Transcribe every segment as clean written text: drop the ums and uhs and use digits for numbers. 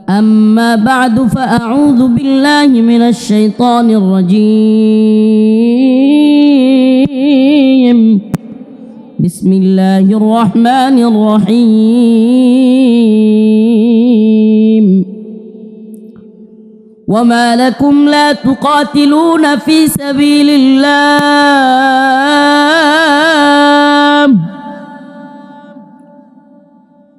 أما بعد فأعوذ بالله من الشيطان الرجيم بسم الله الرحمن الرحيم وما لكم لا تقاتلون في سبيل الله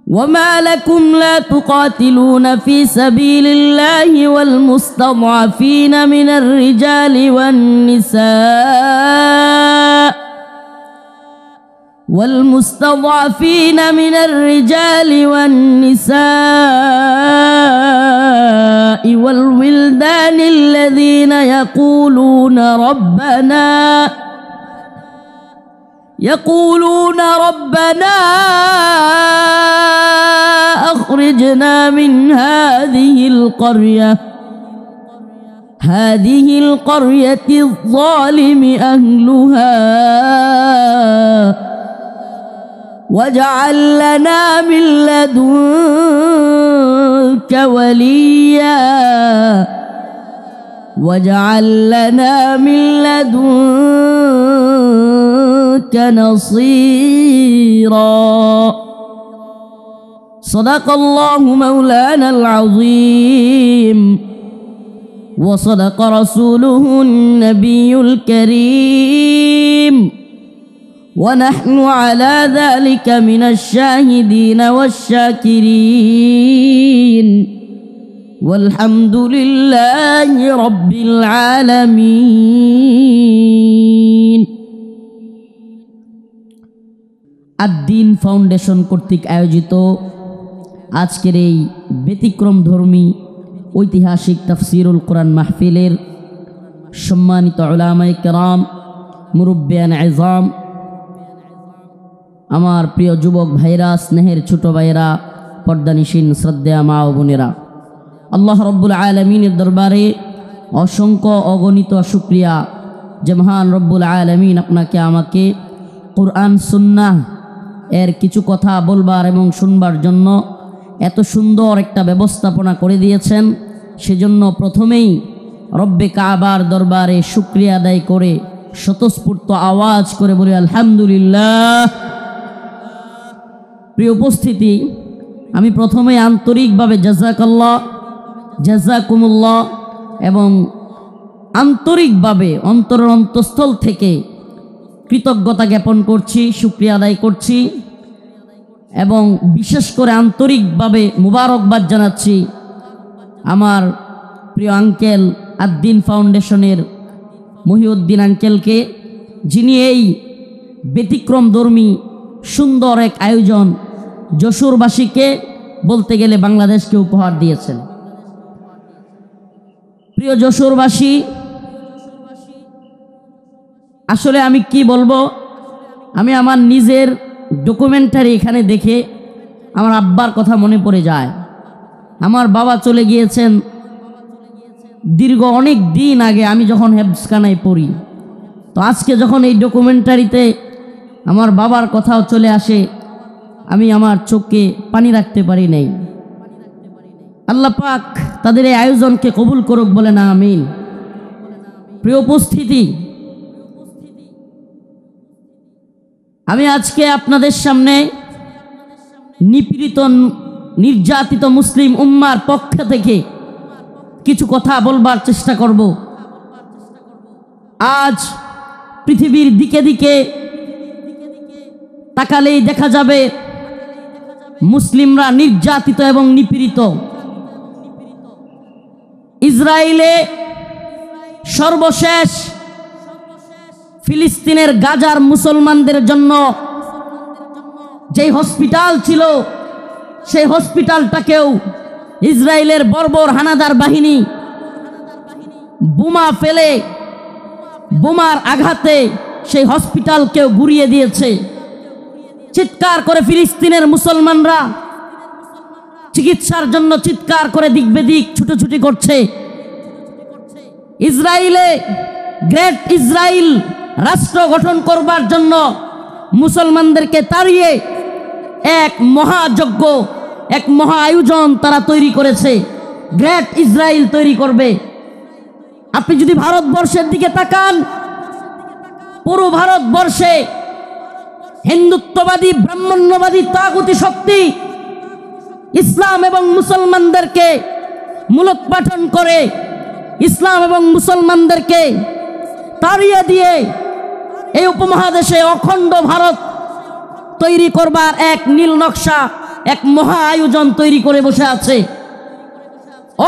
وما لكم لا تقاتلون في سبيل الله والمستضعفين من الرجال والنساء والولدان الذين يقولون ربنا أخرجنا من هذه القرية الظالم أهلها واجعل لنا من لدنك وليا نصيرا صدق الله مولانا العظيم وصدق رسوله النبي الكريم ونحن على ذلك من الشاهدين والشاكرين والحمد لله رب العالمين আদ-দ্বীন foundation কর্তৃক আয়োজিত আজকের এই ব্যতিক্রম ধর্মী ঐতিহাসিক তাফসিরুল কোরআন মাহফিলের সম্মানিত উলামায়ে কেরাম, মুরব্বিয়ান ইজাম, আমার প্রিয় যুবক ভাইরা, স্নেহের ছোট ভাইরা, পর্দানিশীন শ্রদ্ধেয় মা ও বোনেরা, আল্লাহ রব্বুল আলামিনের দরবারে অসংখ্য অগণিত শুকরিয়া যে মহান রব্বুল আলামিন আপনাকে আমাকে কোরআন সুন্নাহ এর কিছু কথা বলবার এবং শুনবার জন্য এত সুন্দর একটা ব্যবস্থাপনা করে দিয়েছেন। সেজন্য প্রথমেই রব্বে কাবার দরবারে শুকরিয়া আদায় করে স্বতঃস্ফূর্ত আওয়াজ করে বলি আলহামদুলিল্লাহ। প্রিয় উপস্থিতি, আমি প্রথমে আন্তরিকভাবে জাযাকুমুল্লাহ এবং আন্তরিকভাবে অন্তরের অন্তঃস্থল থেকে কৃতজ্ঞতা জ্ঞাপন করছি, শুকরিয়া আদায় করছি এবং বিশেষ করে আন্তরিকভাবে মুবারকবাদ জানাচ্ছি আমার প্রিয় আঙ্কেল আদ-দ্বীন ফাউন্ডেশনের মহিউদ্দিন আঙ্কেলকে, যিনি এই ব্যতিক্রমধর্মী সুন্দর এক আয়োজন যশোরবাসীকে, বলতে গেলে বাংলাদেশকে উপহার দিয়েছেন। প্রিয় যশোরবাসী, আসলে আমি কি বলবো, আমি আমার নিজের ডকুমেন্টারি এখানে দেখে আমার আব্বার কথা মনে পড়ে যায়। আমার বাবা চলে গিয়েছেন দীর্ঘ অনেক দিন আগে, আমি যখন হেফজখানায় পড়ি। তো আজকে যখন এই ডকুমেন্টারিতে আমার বাবার কথাও চলে আসে, আমি আমার চোখে পানি রাখতে পারি নাই। আল্লাহ পাক তাদের এই আয়োজনকে কবুল করুক, বলে না আমিন। প্রিয় উপস্থিতি, আমি আজকে আপনাদের সামনে নিপীড়িত নির্যাতিত মুসলিম উম্মার পক্ষ থেকে কিছু কথা বলবার চেষ্টা করব। আজ পৃথিবীর দিকে দিকে তাকালেই দেখা যাবে মুসলিমরা নির্যাতিত এবং নিপীড়িত। ইসরায়েলে সর্বশেষ ফিলিস্তিনের গাজার মুসলমানদের জন্য যেই হসপিটাল ছিল, সেই হসপিটালটাকেও ইসরায়েলের বর্বর হানাদার বাহিনী বোমা ফেলে, বোমার আঘাতে সেই হসপিটালকেও গুড়িয়ে দিয়েছে। চিৎকার করে ফিলিস্তিনের মুসলমানরা চিকিৎসার জন্য চিৎকার করে দিক বেদিক ছুটোছুটি করছে। ইসরায়েলে গ্রেট ইসরায়েল রাষ্ট্র গঠন করবার জন্য মুসলমানদেরকে তাড়িয়ে এক মহাযজ্ঞ, এক মহা আয়োজন তারা তৈরি করেছে। গ্রেট ইসরায়েল তৈরি করবে। আপনি যদি ভারতবর্ষের দিকে তাকান, পুরো ভারতবর্ষে হিন্দুত্ববাদী ব্রাহ্মণ্যবাদী তাগুতি শক্তি ইসলাম এবং মুসলমানদেরকে মূলোৎপাটন করে, ইসলাম এবং মুসলমানদেরকে তাড়িয়ে দিয়ে এই উপমহাদেশে অখণ্ড ভারত তৈরি করবার এক নীল নকশা, এক মহা আয়োজন তৈরি করে বসে আছে।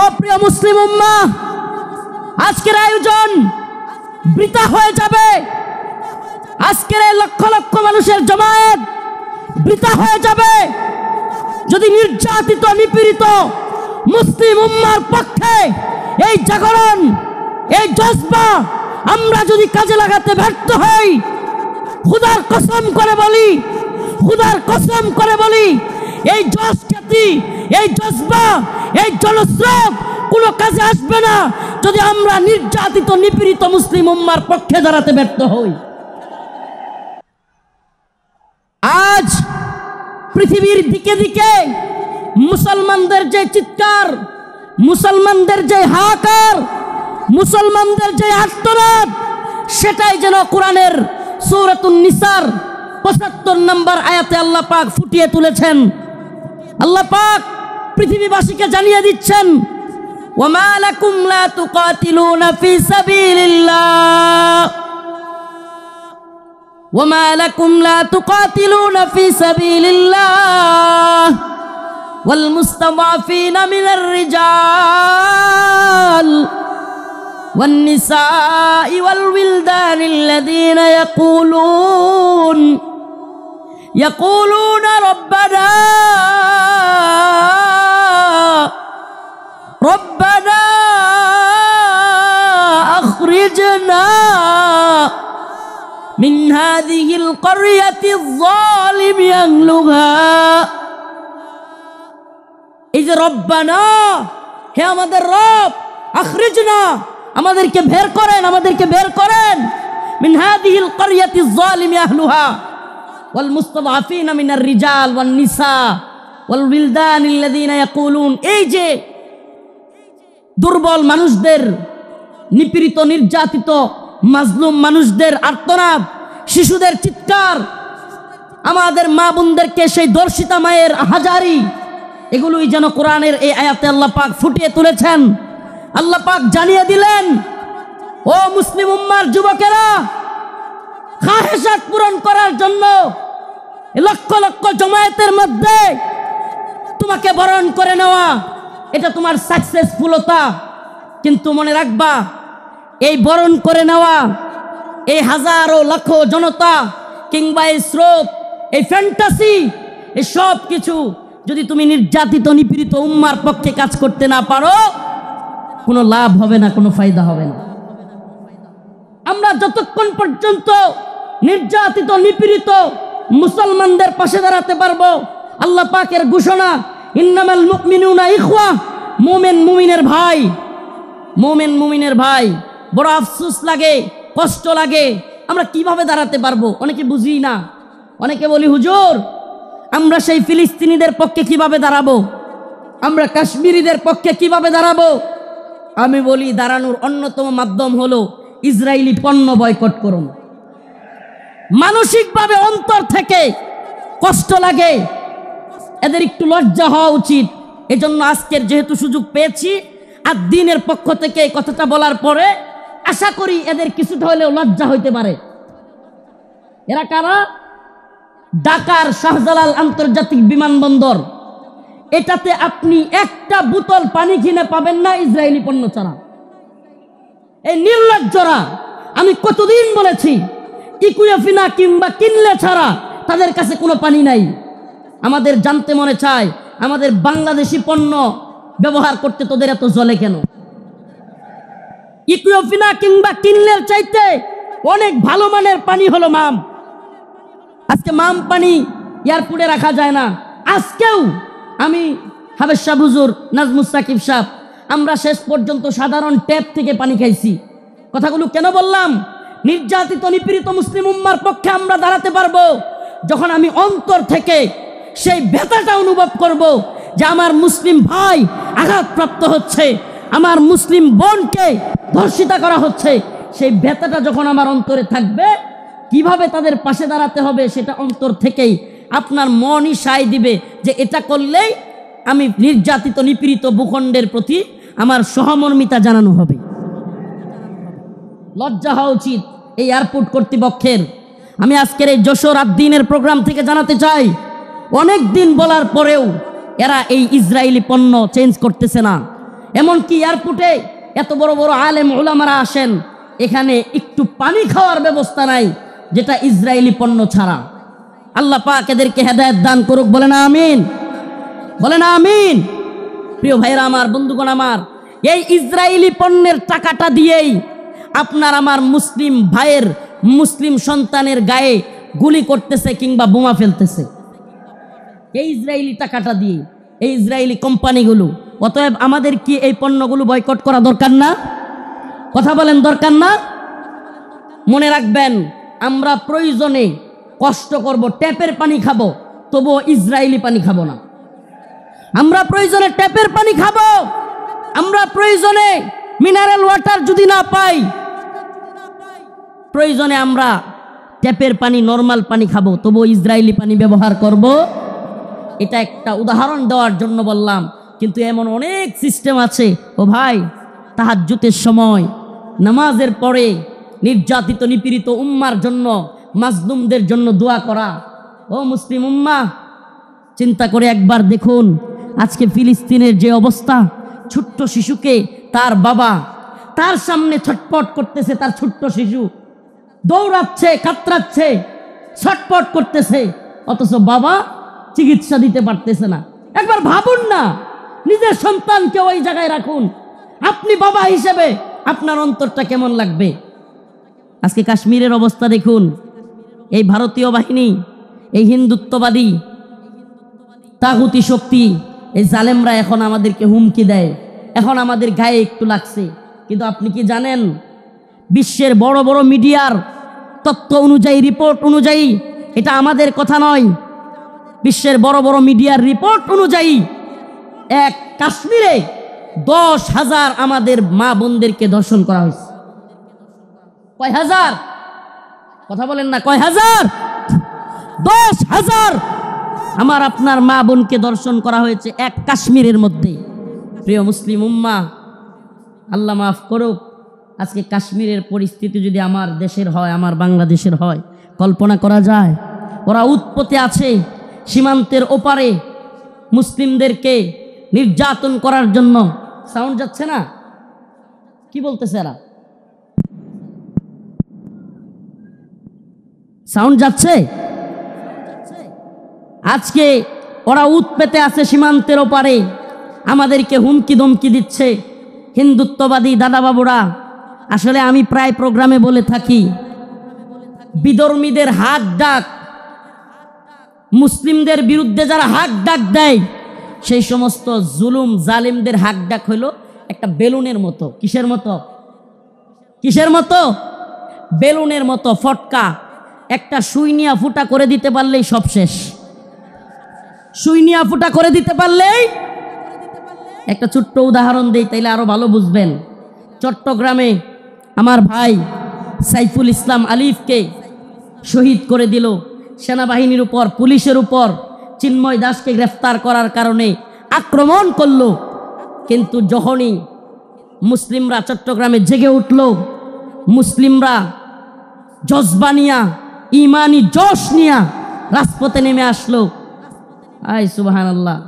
ও প্রিয় মুসলিম উম্মাহ, আজকের আয়োজন বৃথা হয়ে যাবে। আজকের এই লক্ষ লক্ষ মানুষের জমায়েত বৃথা হয়ে যাবে যদি নির্যাতিত নিপীড়িত মুসলিম উম্মার পক্ষে এই জাগরণ, এই জজবা আমরা যদি কাজে লাগাতে ব্যর্থ হই। খুদার কসম করে বলি, খুদার কসম করে বলি, এই জজখ্যাতি, এই জজবা, এই জনস্রোত কোনো কাজে আসবে না যদি আমরা নির্যাতিত নিপীড়িত মুসলিম উম্মার পক্ষে দাঁড়াতে ব্যর্থ হই। আজ পৃথিবীর দিকে দিকে মুসলমানদের যে চিৎকার, মুসলমানদের যে হাহাকার, মুসলমানদের যে আর্তনাদ, সেটাই যেন কোরআনের সূরাতুন নিসার ৭৫ নম্বর আয়াতে আল্লাহ পাক ফুটিয়ে তুলেছেন। আল্লাহ পাক পৃথিবীবাসীকে জানিয়ে দিচ্ছেন, ওয়ামা লাকুম লা তুকাতিলুনা ফি সাবিলিল্লাহ, ওয়ামা লাকুম লা তুকাতিলুনা ফি সাবিলিল্লাহ ওয়াল মুস্তাদাফিনা মিনার রিজাল ওয়ান নিসাই ওয়াল উইলদানিল্লাযীনা ইয়াকুলুনা রব্বানা ربنا أخرجنا من هذه القرية الظالم أهلها। এই যে রব্বানা, হে আমাদের রব, আখরিজনা, আমাদেরকে বের করেন, আমাদেরকে বের করেন, মিন হাদিহিল ক্বরিয়াতি যালিমি আহলুহা ওয়াল মুস্তাদআফিনা মিনার রিজাল ওয়ান নিসা ওয়াল উইলদানিল্লাযীনা ইয়াকুলুন। এই যে দুর্বল মানুষদের, নিপীড়িত নির্যাতিত মাজলুম মানুষদের আর্তনাদ, শিশুদের চিৎকার, আমাদের মা বোনদেরকে সেই দর্শিতা মায়ের হাজারি, এগুলোই যেন কোরআনের এই আয়াতে আল্লাহ পাক ফুটিয়ে তুলেছেন। আল্লাহ পাক জানিয়ে দিলেন, ও মুসলিম উম্মার যুবকেরা, খাহেসাত পূরণ করার জন্য লক্ষ লক্ষ জমায়েতের মধ্যে তোমাকে বরণ করে নেওয়া, এটা তোমার সাকসেসফুলতা। কিন্তু মনে রাখবা, এই বরণ করে নেওয়া, এই হাজারো লক্ষ জনতা কিংবা এই স্রোত, এই ফ্যান্টাসি, এই সব কিছু যদি তুমি নির্যাতিত নিপীড়িত উম্মার পক্ষে কাজ করতে না পারো, কোনো লাভ হবে না, কোনো ফায়দা হবে না। আমরা যতক্ষণ পর্যন্ত নির্যাতিত নিপীড়িত মুসলমানদের পাশে দাঁড়াতে পারবো, আল্লাহ পাকের ঘোষণা, ইন্নামাল মুমিনুনা ইখওয়া, মুমিন মুমিনের ভাই, মুমিন মুমিনের ভাই। বড় আফসোস লাগে, কষ্ট লাগে, আমরা কিভাবে দাঁড়াতে পারবো অনেকে বুঝি না। অনেকে বলি, হুজুর আমরা সেই ফিলিস্তিনিদের পক্ষে কিভাবে দাঁড়াবো, আমরা কাশ্মীরিদের পক্ষে কিভাবে দাঁড়াবো। আমি বলি, দাঁড়ানোর অন্যতম মাধ্যম হলো ইসরায়েলি পণ্য বয়কট করুন। মানসিকভাবে অন্তর থেকে কষ্ট লাগে, এদের একটু লজ্জা হওয়া উচিত। এজন্য আজকের যেহেতু সুযোগ পেয়েছি, আর দিনের পক্ষ থেকে এই কথাটা বলার পরে আশা করি এদের কিছুটা হলেও লজ্জা হইতে পারে। এরা কারা? ঢাকার শাহজালাল আন্তর্জাতিক বিমানবন্দর, এটাতে আপনি একটা বোতল পানি কিনে পাবেন না ইসরায়েলি পণ্য ছাড়া। এই নির্লজ্জরা, আমি কতদিন বলেছি, ইকুয়েফিনা কিংবা কিনলে ছাড়া তাদের কাছে কোনো পানি নাই। আমাদের জানতে মনে চায়, আমাদের বাংলাদেশি পণ্য ব্যবহার করতে তোদের এত জ্বলে কেন? ইকুয়েফিনা কিংবা কিনলের চাইতে অনেক ভালো মানের পানি হলো মাম। আজকে মাম পানি এয়ারপোর্টে রাখা যায় না। আজকেও আমি হাবেজ শাহ হুজুর, নাজমুস সাকিব সাহেব, আমরা শেষ পর্যন্ত সাধারণ ট্যাপ থেকে পানি খাইছি। কথাগুলো কেন বললাম? নির্যাতিত নিপীড়িত মুসলিম উম্মার পক্ষে আমরা দাঁড়াতে পারবো যখন আমি অন্তর থেকে সেই ব্যথাটা অনুভব করব, যে আমার মুসলিম ভাই আঘাতপ্রাপ্ত হচ্ছে, আমার মুসলিম বোনকে ধর্ষিতা করা হচ্ছে, সেই ব্যথাটা যখন আমার অন্তরে থাকবে, কিভাবে তাদের পাশে দাঁড়াতে হবে সেটা অন্তর থেকেই আপনার মনই সায় দিবে যে এটা করলেই আমি নির্যাতিত নিপীড়িত ভূখণ্ডের প্রতি আমার সহমর্মিতা জানানো হবে। লজ্জা হওয়া উচিত এই এয়ারপোর্ট কর্তৃপক্ষের। আমি আজকের এই যশোর আদ্দিনের প্রোগ্রাম থেকে জানাতে চাই, অনেক দিন বলার পরেও এরা এই ইসরায়েলি পণ্য চেঞ্জ করতেছে না। এমনকি এয়ারপোর্টে এত বড় বড় আলেম উলামারা আসেন, এখানে একটু পানি খাওয়ার ব্যবস্থা নাই যেটা ইসরায়েলি পণ্য ছাড়া। আল্লাহ পাক এদেরকে হেদায়েত দান করুক, বলেন আমিন, বলেন আমিন। প্রিয় ভাইরা আমার, বন্ধুগণ আমার, এই ইসরায়েলি পণ্যের টাকাটা দিয়েই আপনার আমার মুসলিম ভাইয়ের মুসলিম সন্তানের গায়ে গুলি করতেছে কিংবা বোমা ফেলতেছে, এই ইসরায়েলি টাকাটা দিয়ে, এই ইসরায়েলি কোম্পানিগুলো। অতএব আমাদের কি এই পণ্যগুলো বয়কট করা দরকার না? কথা বলেন, দরকার না? মনে রাখবেন, আমরা প্রয়োজনে কষ্ট করব, ট্যাপের পানি খাবো, তবুও ইসরায়েলি পানি খাবো না। আমরা প্রয়োজনে ট্যাপের পানি খাবো, আমরা প্রয়োজনে মিনারেল ওয়াটার যদি না পাই, প্রয়োজনে আমরা ট্যাপের পানি, নর্মাল পানি খাবো, তবুও ইসরায়েলি পানি ব্যবহার করব। এটা একটা উদাহরণ দেওয়ার জন্য বললাম, কিন্তু এমন অনেক সিস্টেম আছে। ও ভাই, তাহাজ্জুদের সময় নামাজের পরে নির্যাতিত নিপীড়িত উম্মার জন্য, মাজলুমদের জন্য দোয়া করা। ও মুসলিম উম্মাহ, চিন্তা করে একবার দেখুন, আজকে ফিলিস্তিনের যে অবস্থা, ছোট্ট শিশুকে তার বাবা তার সামনে ছটপট করতেছে, তার ছোট্ট শিশু দৌড়াচ্ছে, কাতরাচ্ছে, ছটপট করতেছে, অথচ বাবা চিকিৎসা দিতে পারতেছে না। একবার ভাবুন না, নিজের সন্তানকে ওই জায়গায় রাখুন, আপনি বাবা হিসেবে আপনার অন্তরটা কেমন লাগবে? আজকে কাশ্মীরের অবস্থা দেখুন, এই ভারতীয় বাহিনী, এই হিন্দুত্ববাদী তাগুতি শক্তি, এই জালেমরা এখন আমাদেরকে হুমকি দেয়, এখন আমাদের গায়ে একটু লাগছে। কিন্তু আপনি কি জানেন, বিশ্বের বড় বড় মিডিয়ার তথ্য অনুযায়ী, রিপোর্ট অনুযায়ী, এটা আমাদের কথা নয়, বিশ্বের বড় বড় মিডিয়ার রিপোর্ট অনুযায়ী এক কাশ্মীরে 10,000 আমাদের মা বোনদেরকে ধর্ষণ করা হয়েছে। কয় হাজার? কথা বলেন না, কয় হাজার? 10,000 আমার আপনার মা বোনকে ধর্ষণ করা হয়েছে এক কাশ্মীরের মধ্যে। প্রিয় মুসলিম উম্মা, আল্লাহ মাফ করুক, আজকে কাশ্মীরের পরিস্থিতি যদি আমার দেশের হয়, আমার বাংলাদেশের হয়, কল্পনা করা যায়? ওরা উৎপত্তি আছে সীমান্তের ওপারে মুসলিমদেরকে নির্যাতন করার জন্য। সাউন্ড যাচ্ছে না? কি বলতেছে এরা? সাউন্ড যাচ্ছে? আজকে ওরা উৎপেতে আছে সীমান্তের ওপারে, আমাদেরকে হুমকি ধমকি দিচ্ছে হিন্দুত্ববাদী দাদাবাবুরা। আসলে আমি প্রায় প্রোগ্রামে বলে থাকি, বিধর্মীদের হাক ডাক, মুসলিমদের বিরুদ্ধে যারা হাক ডাক দেয়, সেই সমস্ত জুলুম জালিমদের হাক ডাক হলো একটা বেলুনের মতো। কিসের মতো? কিসের মতো? বেলুনের মতো, ফটকা। একটা সুই নিয়ে ফুটা করে দিতে পারলেই সব শেষ। সুই নিয়ে ফুটা করে দিতে পারলেই। একটা ছোট্ট উদাহরণ দেই, তাইলে আরো ভালো বুঝবেন। চট্টগ্রামে আমার ভাই সাইফুল ইসলাম আলিফকে শহীদ করে দিল সেনাবাহিনীর উপর, পুলিশের উপর। চিন্ময় দাসকে গ্রেফতার করার কারণে আক্রমণ করলো, কিন্তু যখনই মুসলিমরা চট্টগ্রামে জেগে উঠল, মুসলিমরা জজবা নিয়া, ইমানি জোশ নিয়া রাজপথে নেমে আসলো। আয় সুবহানাল্লাহ।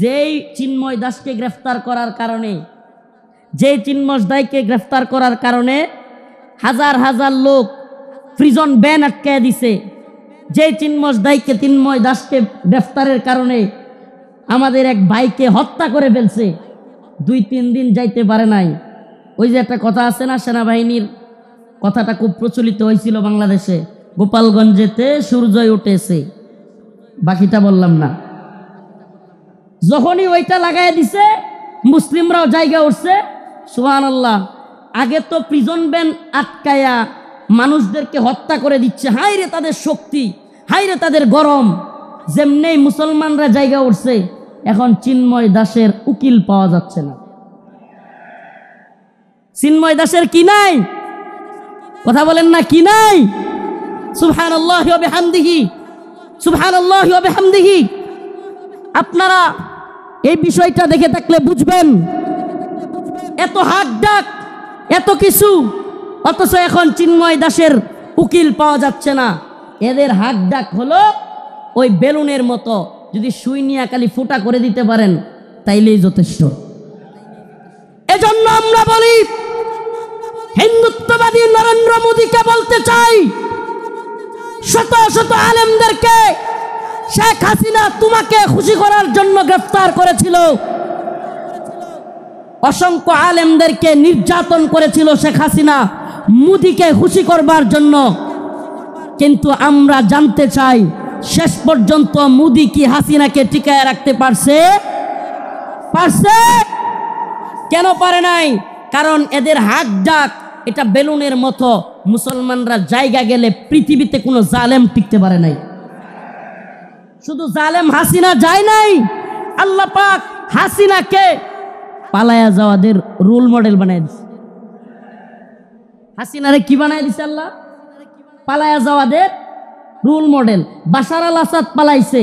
যেই চিন্ময় দাসকে গ্রেফতার করার কারণে, যে চিন্ময় দাসকে গ্রেফতার করার কারণে হাজার হাজার লোক প্রিজন ব্যান আটকায় দিছে, যে চিন্ময় দাসকে গ্রেফতারের কারণে আমাদের এক ভাইকে হত্যা করে ফেলছে, 2-3 দিন যাইতে পারে নাই। ওই যে একটা কথা আছে না, সেনাবাহিনীর কথাটা খুব প্রচলিত হয়েছিল বাংলাদেশে, গোপালগঞ্জেতে সূর্যই উঠেছে, বাকিটা বললাম না। যখনই ওইটা লাগাই দিছে, মুসলিমরাও জায়গা উঠছে। সুবহানাল্লাহ। আগে তো প্রিজন ব্যান আটকায়া মানুষদেরকে হত্যা করে দিচ্ছে, হাই রে তাদের শক্তি, হাই রে তাদের গরম। যেমনি মুসলমানরা জায়গা উঠছে, এখন চিন্ময় দাসের উকিল পাওয়া যাচ্ছে না। চিন্ময় দাসের কি নাই? কথা বলেন না, কি নাই? সুবহানাল্লাহি ওয়া বিহামদিহি, সুবহানাল্লাহি ওয়া বিহামদিহি। আপনারা এই বিষয়টা দেখে থাকলে বুঝবেন, এত হাক ডাক, এত কিছু, অথচ এখন চিন্ময় দাসের উকিল পাওয়া যাচ্ছে না। এদের হাক ডাক হলো ওই বেলুনের মতো, যদি সুই নিয়ে খালি ফুটা করে দিতে পারেন তাইলেই যথেষ্ট। এজন্য আমরা বলি, হিন্দুত্ববাদী নরেন্দ্র মোদীকে বলতে চাই, শত শত আলেমদেরকে শেখ হাসিনা তোমাকে খুশি করার জন্য গ্রেফতার করেছিল, অসংখ্য আলেমদেরকে নির্যাতন করেছিল শেখ হাসিনা মোদীকে খুশি করবার জন্য। কিন্তু আমরা জানতে চাই, শেষ পর্যন্ত মোদী কি হাসিনাকে টিকায় রাখতে পারছে? কেন পারে নাই? কারণ এদের হাত ডাক এটা বেলুনের মতো, মুসলমানরা জায়গা গেলে পৃথিবীতে কোনো জালেম টিকতে পারে নাই। শুধু জালেম হাসিনা যায় নাই, আল্লাহ পাক হাসিনাকে পালায়া যাওয়াদের রোল মডেল বানাই দিছে। হাসিনারে কি বানাই দিছে আল্লাহ? পালায়া যাওয়াদের রোল মডেল। বাশার আল আসাদ পালাইছে,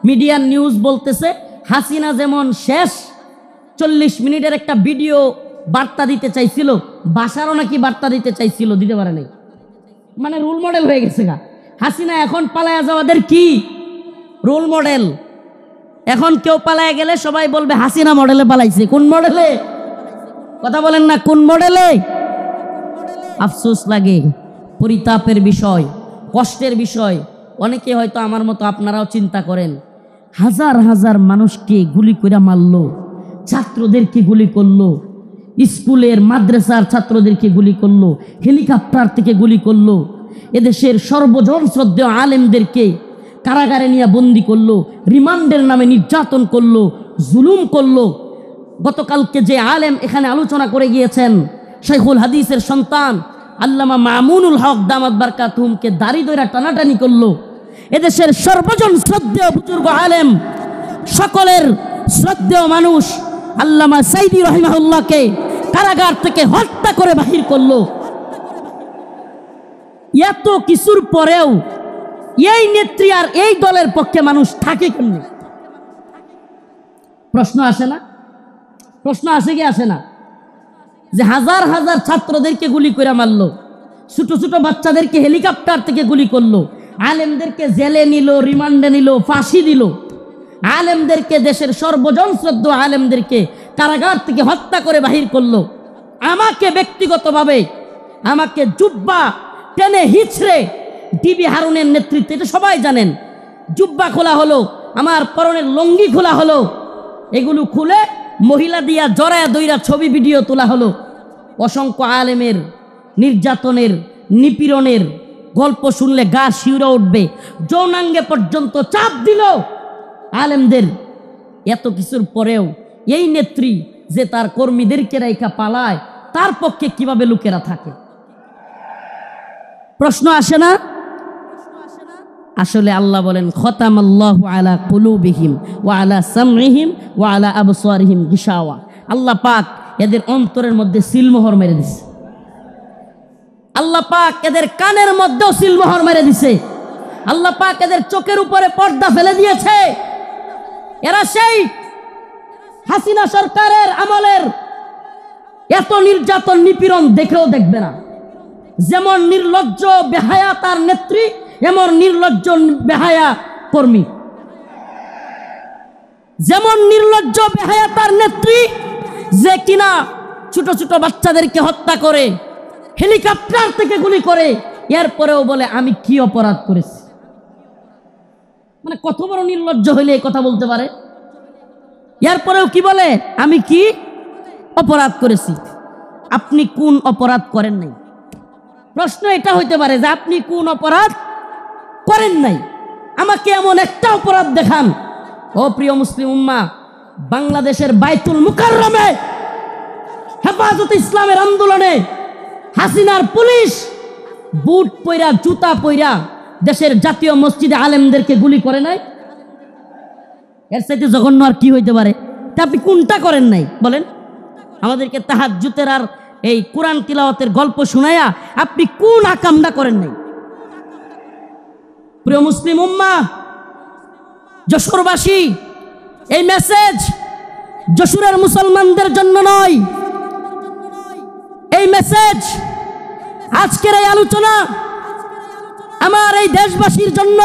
মিডিয়ার নিউজ বলতেছে হাসিনা যেমন শেষ 40 মিনিটের একটা ভিডিও বার্তা দিতে চাইছিল, বাশারও নাকি বার্তা দিতে চাইছিল, দিতে পারে নাই। মানে রোল মডেল হয়ে গেছে গা হাসিনা। এখন পালায়া যাওয়াদের কি রোল মডেল। এখন কেউ পালায় গেলে সবাই বলবে হাসিনা মডেলে পালাইছে। কোন মডেলে? কথা বলেন না, কোন মডেলে? আফসোস লাগে, পরিতাপের বিষয়, কষ্টের বিষয়। অনেকে হয়তো আমার মতো আপনারাও চিন্তা করেন, হাজার হাজার মানুষকে গুলি করে মারলো, ছাত্রদেরকে গুলি করলো, স্কুলের মাদ্রাসার ছাত্রদেরকে গুলি করলো, হেলিকপ্টার থেকে গুলি করলো, এদেশের সর্বজন শ্রদ্ধেয় আলেমদেরকে কারাগারে নিয়ে বন্দি করলো, রিমান্ডের নামে নির্যাতন করলো, জুলুম করলো। গতকালকে যে আলেম এখানে আলোচনা করে গিয়েছেন, শাইখুল হাদিসের সন্তান আল্লামা মামুনুল হক দামাত বারকাতুহুমকে দাড়ি ধরে টানাটানি করলো। এদেশের সর্বজন শ্রদ্ধেয় বুজুর্গ আলেম, সকলের শ্রদ্ধেয় মানুষ আল্লামা সাইদি রহিমাহুল্লাহকে কারাগার থেকে হত্যা করে বাহির করলো। এত কিছুর পরেও এই নেত্রী আর এই দলের পক্ষে মানুষ থাকে কেমনি? প্রশ্ন আসে না? প্রশ্ন আসে কি আসে না? যে হাজার হাজার ছাত্রদেরকে গুলি করে মারলো, ছোট ছোট বাচ্চাদেরকে হেলিকপ্টার থেকে গুলি করলো, আলেমদেরকে জেলে নিল, রিমান্ডে নিল, ফাঁসি দিল, আলেমদেরকে, দেশের সর্বজন শ্রদ্ধেয় আলেমদেরকে কারাগার থেকে হত্যা করে বাহির করলো। আমাকে ব্যক্তিগতভাবে আমাকে জুব্বা টেনে হিচড়ে ডিবি হারুনের নেতৃত্বে, এটা সবাই জানেন, জুব্বা খোলা হলো, আমার পরনের লঙ্গি খোলা হলো, এগুলো খুলে মহিলা দিয়া জড়ায়া দইরা ছবি ভিডিও তোলা হলো। অসংখ্য আলেমের নির্যাতনের, নিপীড়নের গল্প শুনলে গা শিউরে উঠবে। যৌনাঙ্গে পর্যন্ত চাপ দিল আলেমদের। এত কিছুর পরেও এই নেত্রী যে তার কর্মীদেরকে রাইখা পালায়, তার পক্ষে কিভাবে লোকেরা থাকে? প্রশ্ন আসে না? আসলে আল্লাহ বলেন, খতামাল্লাহু আলা কুলুবিহিম ওয়া আলা সামইহিম ওয়া আলা আবসারিহিম গিশাওয়া। আল্লাহ পাক এদের অন্তরের মধ্যে সিলমোহর মেরে দিছে। আল্লাহ পাক এদের কানের মধ্যেও সিলমোহর মেরে দিছে। আল্লাহ পাক এদের চোখের উপরে পর্দা ফেলে দিয়েছে। এরা সেই হাসিনা সরকারের আমলের এত নির্যাতন নিপীড়ন দেখেও দেখবে না। যেমন নির্লজ্জ বেহায়া তার নেত্রী, এমন নির্লজ্জ বেহায়া কর্মী। যেমন নির্লজ্জ বেহায়া তার নেত্রী, যে কিনা ছোট ছোট বাচ্চাদেরকে হত্যা করে, হেলিকপ্টার থেকে গুলি করে, এরপরেও বলে আমি কি অপরাধ করেছি। মানে কত বড় নির্লজ্জ হইলে এই কথা বলতে পারে? এরপরেও কি বলে, আমি কি অপরাধ করেছি। আপনি কোন অপরাধ করেন নাই? প্রশ্ন এটা হইতে পারে যে আপনি কোন অপরাধ করেন নাই, আমাকে এমন একটা অপরাধ দেখান। ও প্রিয় মুসলিম উম্মাহ, বাংলাদেশের বাইতুল মুকাররমে হেফাজতে ইসলামের আন্দোলনে হাসিনার পুলিশ বুট পইরা, জুতা পইরা দেশের জাতীয় মসজিদে আলেমদেরকে গুলি করে নাই? এর চাইতে জঘন্য আর কি হইতে পারে? তা আপনি কোনটা করেন নাই বলেন? আমাদেরকে তাহাজ্জুদের আর এই কোরআন তিলাওয়াতের গল্প শুনাইয়া আপনি কোন আকামটা করেন নাই? প্রিয় মুসলিম উম্মাহ, যশোরবাসী, এই মেসেজ যশোরের মুসলমানদের জন্য নয়, এই মেসেজ, আজকের এই আলোচনা আমার এই দেশবাসীর জন্য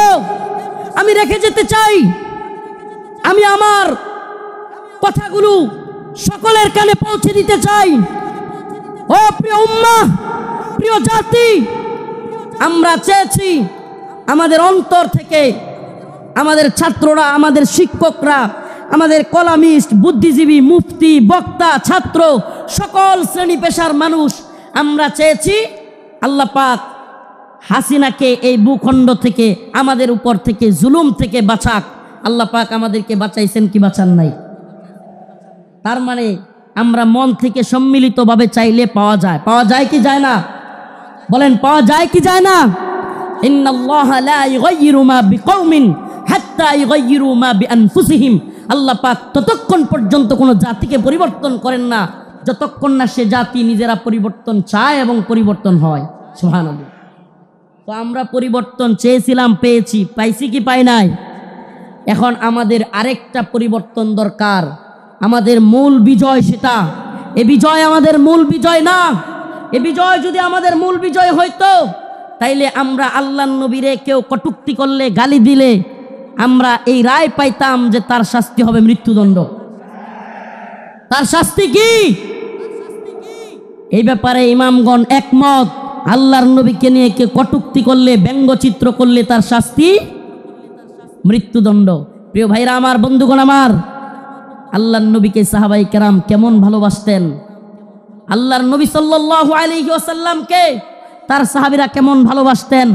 আমি রেখে যেতে চাই। আমি আমার কথাগুলো সকলের কানে পৌঁছে দিতে চাই। ও প্রিয় উম্মাহ, প্রিয় জাতি, আমরা চেয়েছি আমাদের অন্তর থেকে আমাদের ছাত্ররা, আমাদের শিক্ষকরা, আমাদের কলামিস্ট, বুদ্ধিজীবী, মুফতি, বক্তা, ছাত্র, সকল শ্রেণী পেশার মানুষ, আমরা চেয়েছি আল্লাহ পাক হাসিনাকে এই ভূখণ্ড থেকে, আমাদের উপর থেকে, জুলুম থেকে বাঁচাক। আল্লাহ পাক আমাদেরকে বাঁচাইছেন কি বাঁচান নাই? তার মানে আমরা মন থেকে সম্মিলিতভাবে চাইলে পাওয়া যায়। পাওয়া যায় কি যায় না? বলেন, পাওয়া যায় কি যায় না? ইন্নাল্লাহা লা ইউগাইয়িরু মা বিকওমিন হাত্তা ইউগাইয়িরু মা বিআনফুসিহিম। আল্লাহ পাক ততক্ষণ পর্যন্ত কোনো জাতিকে পরিবর্তন করেন না যতক্ষণ না সে জাতি নিজেরা পরিবর্তন চায় এবং পরিবর্তন হয়। সুবহানাল্লাহ। তো আমরা পরিবর্তন চেয়েছিলাম, পেয়েছি। পাইছি কি পাই নাই? এখন আমাদের আরেকটা পরিবর্তন দরকার। আমাদের মূল বিজয় সেটা। এ বিজয় আমাদের মূল বিজয় না। এ বিজয় যদি আমাদের মূল বিজয় হইতো, তাইলে আমরা আল্লাহর নবীরে কেউ কটূক্তি করলে, গালি দিলে আমরা এই রায় পাইতাম যে তার শাস্তি হবে মৃত্যুদণ্ড। তার শাস্তি কি? এই ব্যাপারে ইমামগণ একমত। আল্লাহর নবীকে নিয়ে কেউ কটূক্তি করলে, ব্যঙ্গচিত্র করলে তার শাস্তি মৃত্যুদণ্ড। প্রিয় ভাইরা আমার, বন্ধুগণ আমার, আল্লাহর নবীকে সাহাবায়ে কেরাম কেমন ভালোবাসতেন! আল্লাহর নবী সাল্লাল্লাহু আলাইহি ওয়াসাল্লামকে তার সাহাবীরা কেমন ভালোবাসতেন!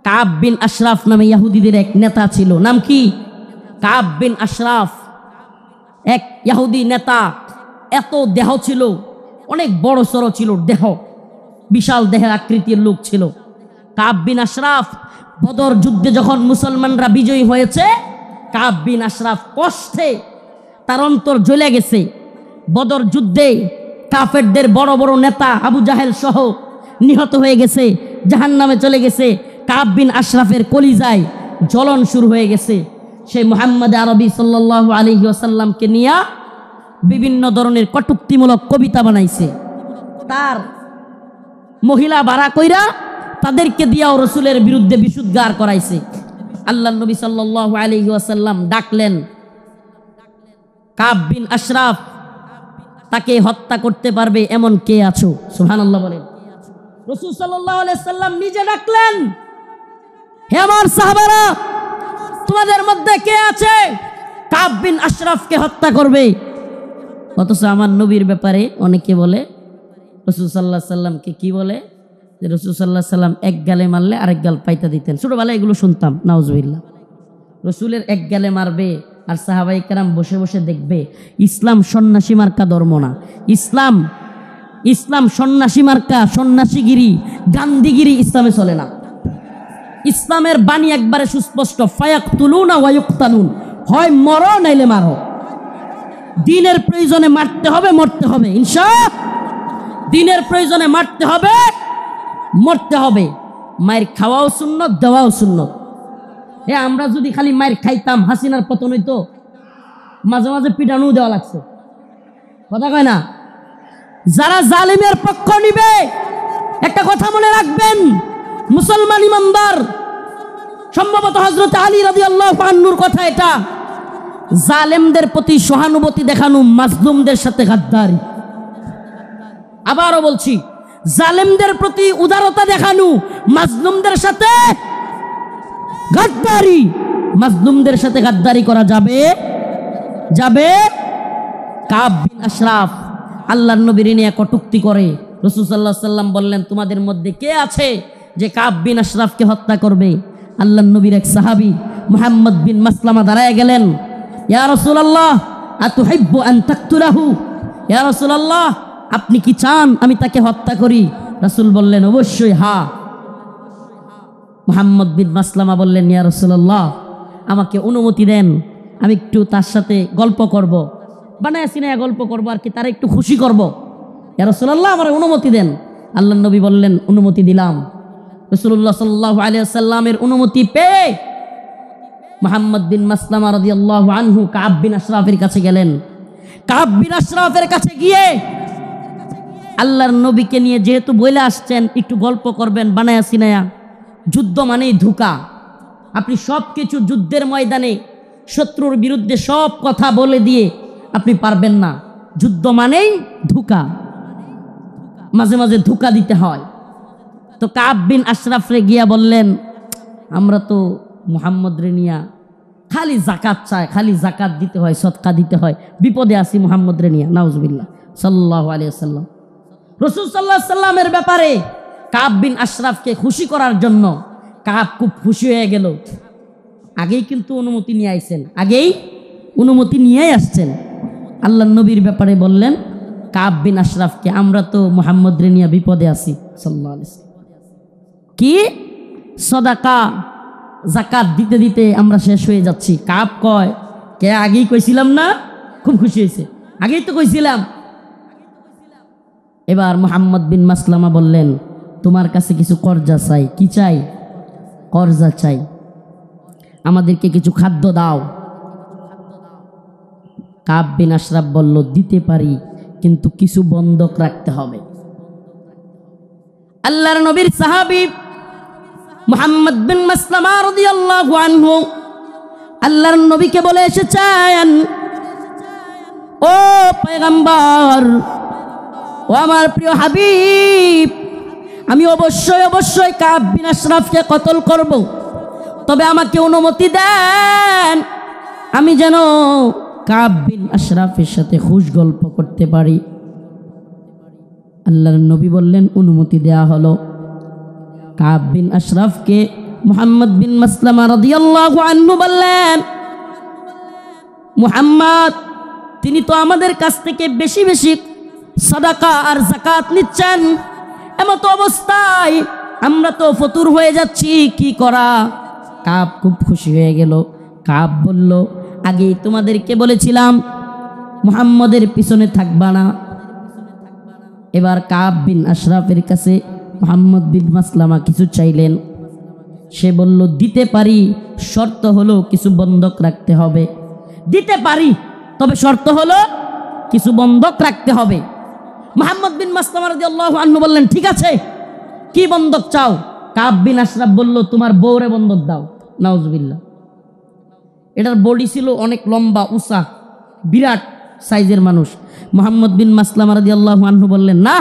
কাব বিন আশরাফ নামে ইহুদিদের এক নেতা ছিল। নাম কি? কাব বিন আশরাফ, এক ইহুদি নেতা। এত দেহ ছিল, অনেক বড় সড়ো ছিল দেহ, বিশাল দেহের আকৃতির লোক ছিল কাব বিন আশরাফ। বদর যুদ্ধে যখন মুসলমানরা বিজয়ী হয়েছে, কাব বিন আশরাফ কষ্টে তার অন্তর জ্বলে গেছে। বদর যুদ্ধে কাফেরদের বড় বড় নেতা আবু জাহেল সহ নিহত হয়ে গেছে, জাহান্নামে চলে গেছে। কাব বিন আশরাফের কলিজায় জ্বলন শুরু হয়ে গেছে। সে মুহাম্মদ আরবি সাল্লাল্লাহু আলাইহি ওয়াসাল্লামকে নিয়ে বিভিন্ন ধরনের কটূক্তিমূলক কবিতা বানাইছে। তার মহিলা ভাড়া কইরা তাদেরকে দিয়াও রসুলের বিরুদ্ধে বিশুদ্ধার করাইছে। আল্লাহর নবী সাল্লাল্লাহু আলাইহি ওয়াসাল্লাম ডাকলেন, কাব বিন আশরাফ, তাকে হত্যা করতে পারবে এমন কে আছো? সুবহানাল্লাহ বলেন। রাসূল সাল্লাল্লাহু আলাইহি ওয়াসাল্লাম নিজে ডাকলেন, হে আমার সাহাবারা, তোমাদের মধ্যে কে আছে কাব বিন আশরাফকে হত্যা করবে? অথচ আমার নবীর ব্যাপারে অনেকে বলে, রাসূল সাল্লাল্লাহু আলাইহি ওয়াসাল্লামকে কি বলে, যে রাসূল সাল্লাল্লাহু আলাইহি ওয়াসাল্লাম এক গালে মারলে আরেক গাল পাইতা দিতেন। ছোটবেলায় এগুলো শুনতাম, নাউজুবিল্লাহ। রসুলের এক গালে মারবে আর সাহাবায়ে কেরাম বসে বসে দেখবে। ইসলাম সন্ন্যাসী মার্কা ধর্ম না। ইসলাম সন্ন্যাসী মার্কা, সন্ন্যাসীগিরি, গান্ধীগিরি ইসলামে চলে না। ইসলামের বাণী একবারে সুস্পষ্ট, ফায়াকতুলুনা ওয়া ইউকতালুন, হয় মরো নাইলে মারো। দিনের প্রয়োজনে মারতে হবে, মরতে হবে, ইনশাআল্লাহ। দিনের প্রয়োজনে মারতে হবে, মরতে হবে। মায়ের খাওয়াও সুন্নত, দেওয়াও সুন্নত। আমরা যদি খালি মায়ের খাইতাম, হাসিনার পতন হইতো। মাঝে মাঝে পিটানো দেওয়া লাগছে, কথা কয় না? যারা জালিমের পক্ষ নিবে, একটা কথা মনে রাখবেন, মুসলমান ইমানদার, সম্ভবত হযরত আলী রাদিয়াল্লাহু আনহুর কথা এটা, জালেমদের প্রতি সহানুভূতি দেখানো মাজলুমদের সাথে গাদ্দারি। আবারও বলছি, জালেমদের প্রতি উদারতা দেখানো মাজলুমদের সাথে গাদ্দারি। মাজলুমদের সাথে গাদ্দারি করা যাবে? কাব বিন আশরাফ আল্লাহর নবীর নিয়ে কটূক্তি করে। রাসূল সাল্লাল্লাহু আলাইহি ওয়াসাল্লাম বললেন, তোমাদের মধ্যে কে আছে যে কাব বিন আশরাফকে হত্যা করবে? আল্লাহর নবীর এক সাহাবী মুহাম্মদ বিন মাসলামা দাঁড়ায় গেলেন, ইয়া রাসূলুল্লাহ আতুহিব্বু আন তাকতুলাহু? ইয়া রাসূলুল্লাহ, আপনি কি চান আমি তাকে হত্যা করি? রাসূল বললেন, অবশ্যই হ্যাঁ। মুহাম্মদ বিন মাসলামা বললেন, ইয়া রাসূলুল্লাহ, আমাকে অনুমতি দেন, আমি একটু তার সাথে গল্প করব, বানায় সিনায়া গল্প করব আর কি, তারা একটু খুশি করব। ইয়া রাসূলুল্লাহ আমার অনুমতি দেন। আল্লাহর নবী বললেন অনুমতি দিলাম। রাসূলুল্লাহ সাল্লাল্লাহু আলাইহি ওয়াসাল্লামের অনুমতি পেয়ে মুহাম্মদ বিন মাসলামা রাদিয়াল্লাহু আনহু কাব বিন আশরাফের কাছে গেলেন। কাব বিন আশরাফের কাছে গিয়ে আল্লাহর নবীকে নিয়ে যেহেতু বলে আসছেন একটু গল্প করবেন বানায়া সিনায়া, যুদ্ধ মানেই ধোঁকা। আপনি সব কিছু যুদ্ধের ময়দানে শত্রুর বিরুদ্ধে সব কথা বলে দিয়ে আপনি পারবেন না। যুদ্ধ মানেই ধোঁকা, মাঝে মাঝে ধোঁকা দিতে হয়। তো কাব বিন আশরাফরে গিয়া বললেন আমরা তো মুহাম্মদ রে নিয়া খালি জাকাত চায়, খালি জাকাত দিতে হয়, সদকা দিতে হয়, বিপদে আছি মুহাম্মদ রে নিয়া। নাউজুবিল্লাহ। সাল্লাল্লাহু আলাইহি ওয়াসাল্লাম রাসূল সাল্লাল্লাহু আলাইহি সাল্লামের ব্যাপারে কাব বিন আশরাফকে খুশি করার জন্য কাব খুব খুশি হয়ে গেল। আগেই কিন্তু অনুমতি নিয়ে আইছেন, আগেই অনুমতি নিয়েই আসছেন। আল্লাহর নবীর ব্যাপারে বললেন কাব বিন আশরাফকে আমরা তো মুহাম্মদ রে নিয়া বিপদে আছি সাল্লাল্লাহু আলাইহি ওয়াসাল্লাম, কি সদাকা জাকাত দিতে দিতে আমরা শেষ হয়ে যাচ্ছি। কাব কয় কে আগেই কইছিলাম না? খুব খুশি হয়েছে, আগেই তো কইছিলাম। এবার মুহাম্মদ বিন মাসলামা বললেন তোমার কাছে কিছু কর্জা চাই। কি চাই? কর্জা চাই, আমাদেরকে কিছু খাদ্য দাও। কাব বিন আশরাফ বলল দিতে পারি, কিন্তু কিছু বন্ধক রাখতে হবে। আল্লাহর নবীর সাহাবী মুহাম্মদ বিন মাসলামা রাদিয়াল্লাহু আনহু আল্লাহর নবীকে বলে এসেছেন ও পয়গম্বর, ও আমার প্রিয় হাবিব, আমি অবশ্যই অবশ্যই কাব বিন আশরাফকে কতল করব, তবে আমাকে অনুমতি দেন আমি যেন কাব বিন আশরাফের সাথে খুশ গল্প করতে পারি। আল্লাহর নবী বললেন অনুমতি দেয়া হলো। কাব বিন আশরাফকে মুহাম্মদ বিন মাসলামা রাদিয়াল্লাহু আনহু বললেন মুহাম্মদ তিনি তো আমাদের কাছ থেকে বেশি বেশি সাদাকা আর যাকাত নিচ্ছেন, এমত অবস্থায় আমরা তো ফতুর হয়ে যাচ্ছি, কি করা? কাব খুব খুশি হয়ে গেল। কাব বলল আগেই তোমাদেরকে বলেছিলাম মুহাম্মদের পিছনে থাকবা না। এবার কাব বিন আশরাফের কাছে মুহাম্মদ বিন মাসলামা কিছু চাইলেন। সে বলল দিতে পারি, শর্ত হলো কিছু বন্ধক রাখতে হবে। দিতে পারি, তবে শর্ত হলো কিছু বন্ধক রাখতে হবে। মুহাম্মদ বিন মাসলামা রাদিয়াল্লাহু আনহু বললেন ঠিক আছে, কি বন্ধক চাও? কাব বিন আশরাফ বলল তোমার বউরে বন্ধক দাও। নাউজুবিল্লাহ। এটার বডি ছিল অনেক লম্বা উঁচা, বিরাট সাইজের মানুষ। মুহাম্মদ বিন মাসলামা রাদিয়াল্লাহু আনহু বললেন না,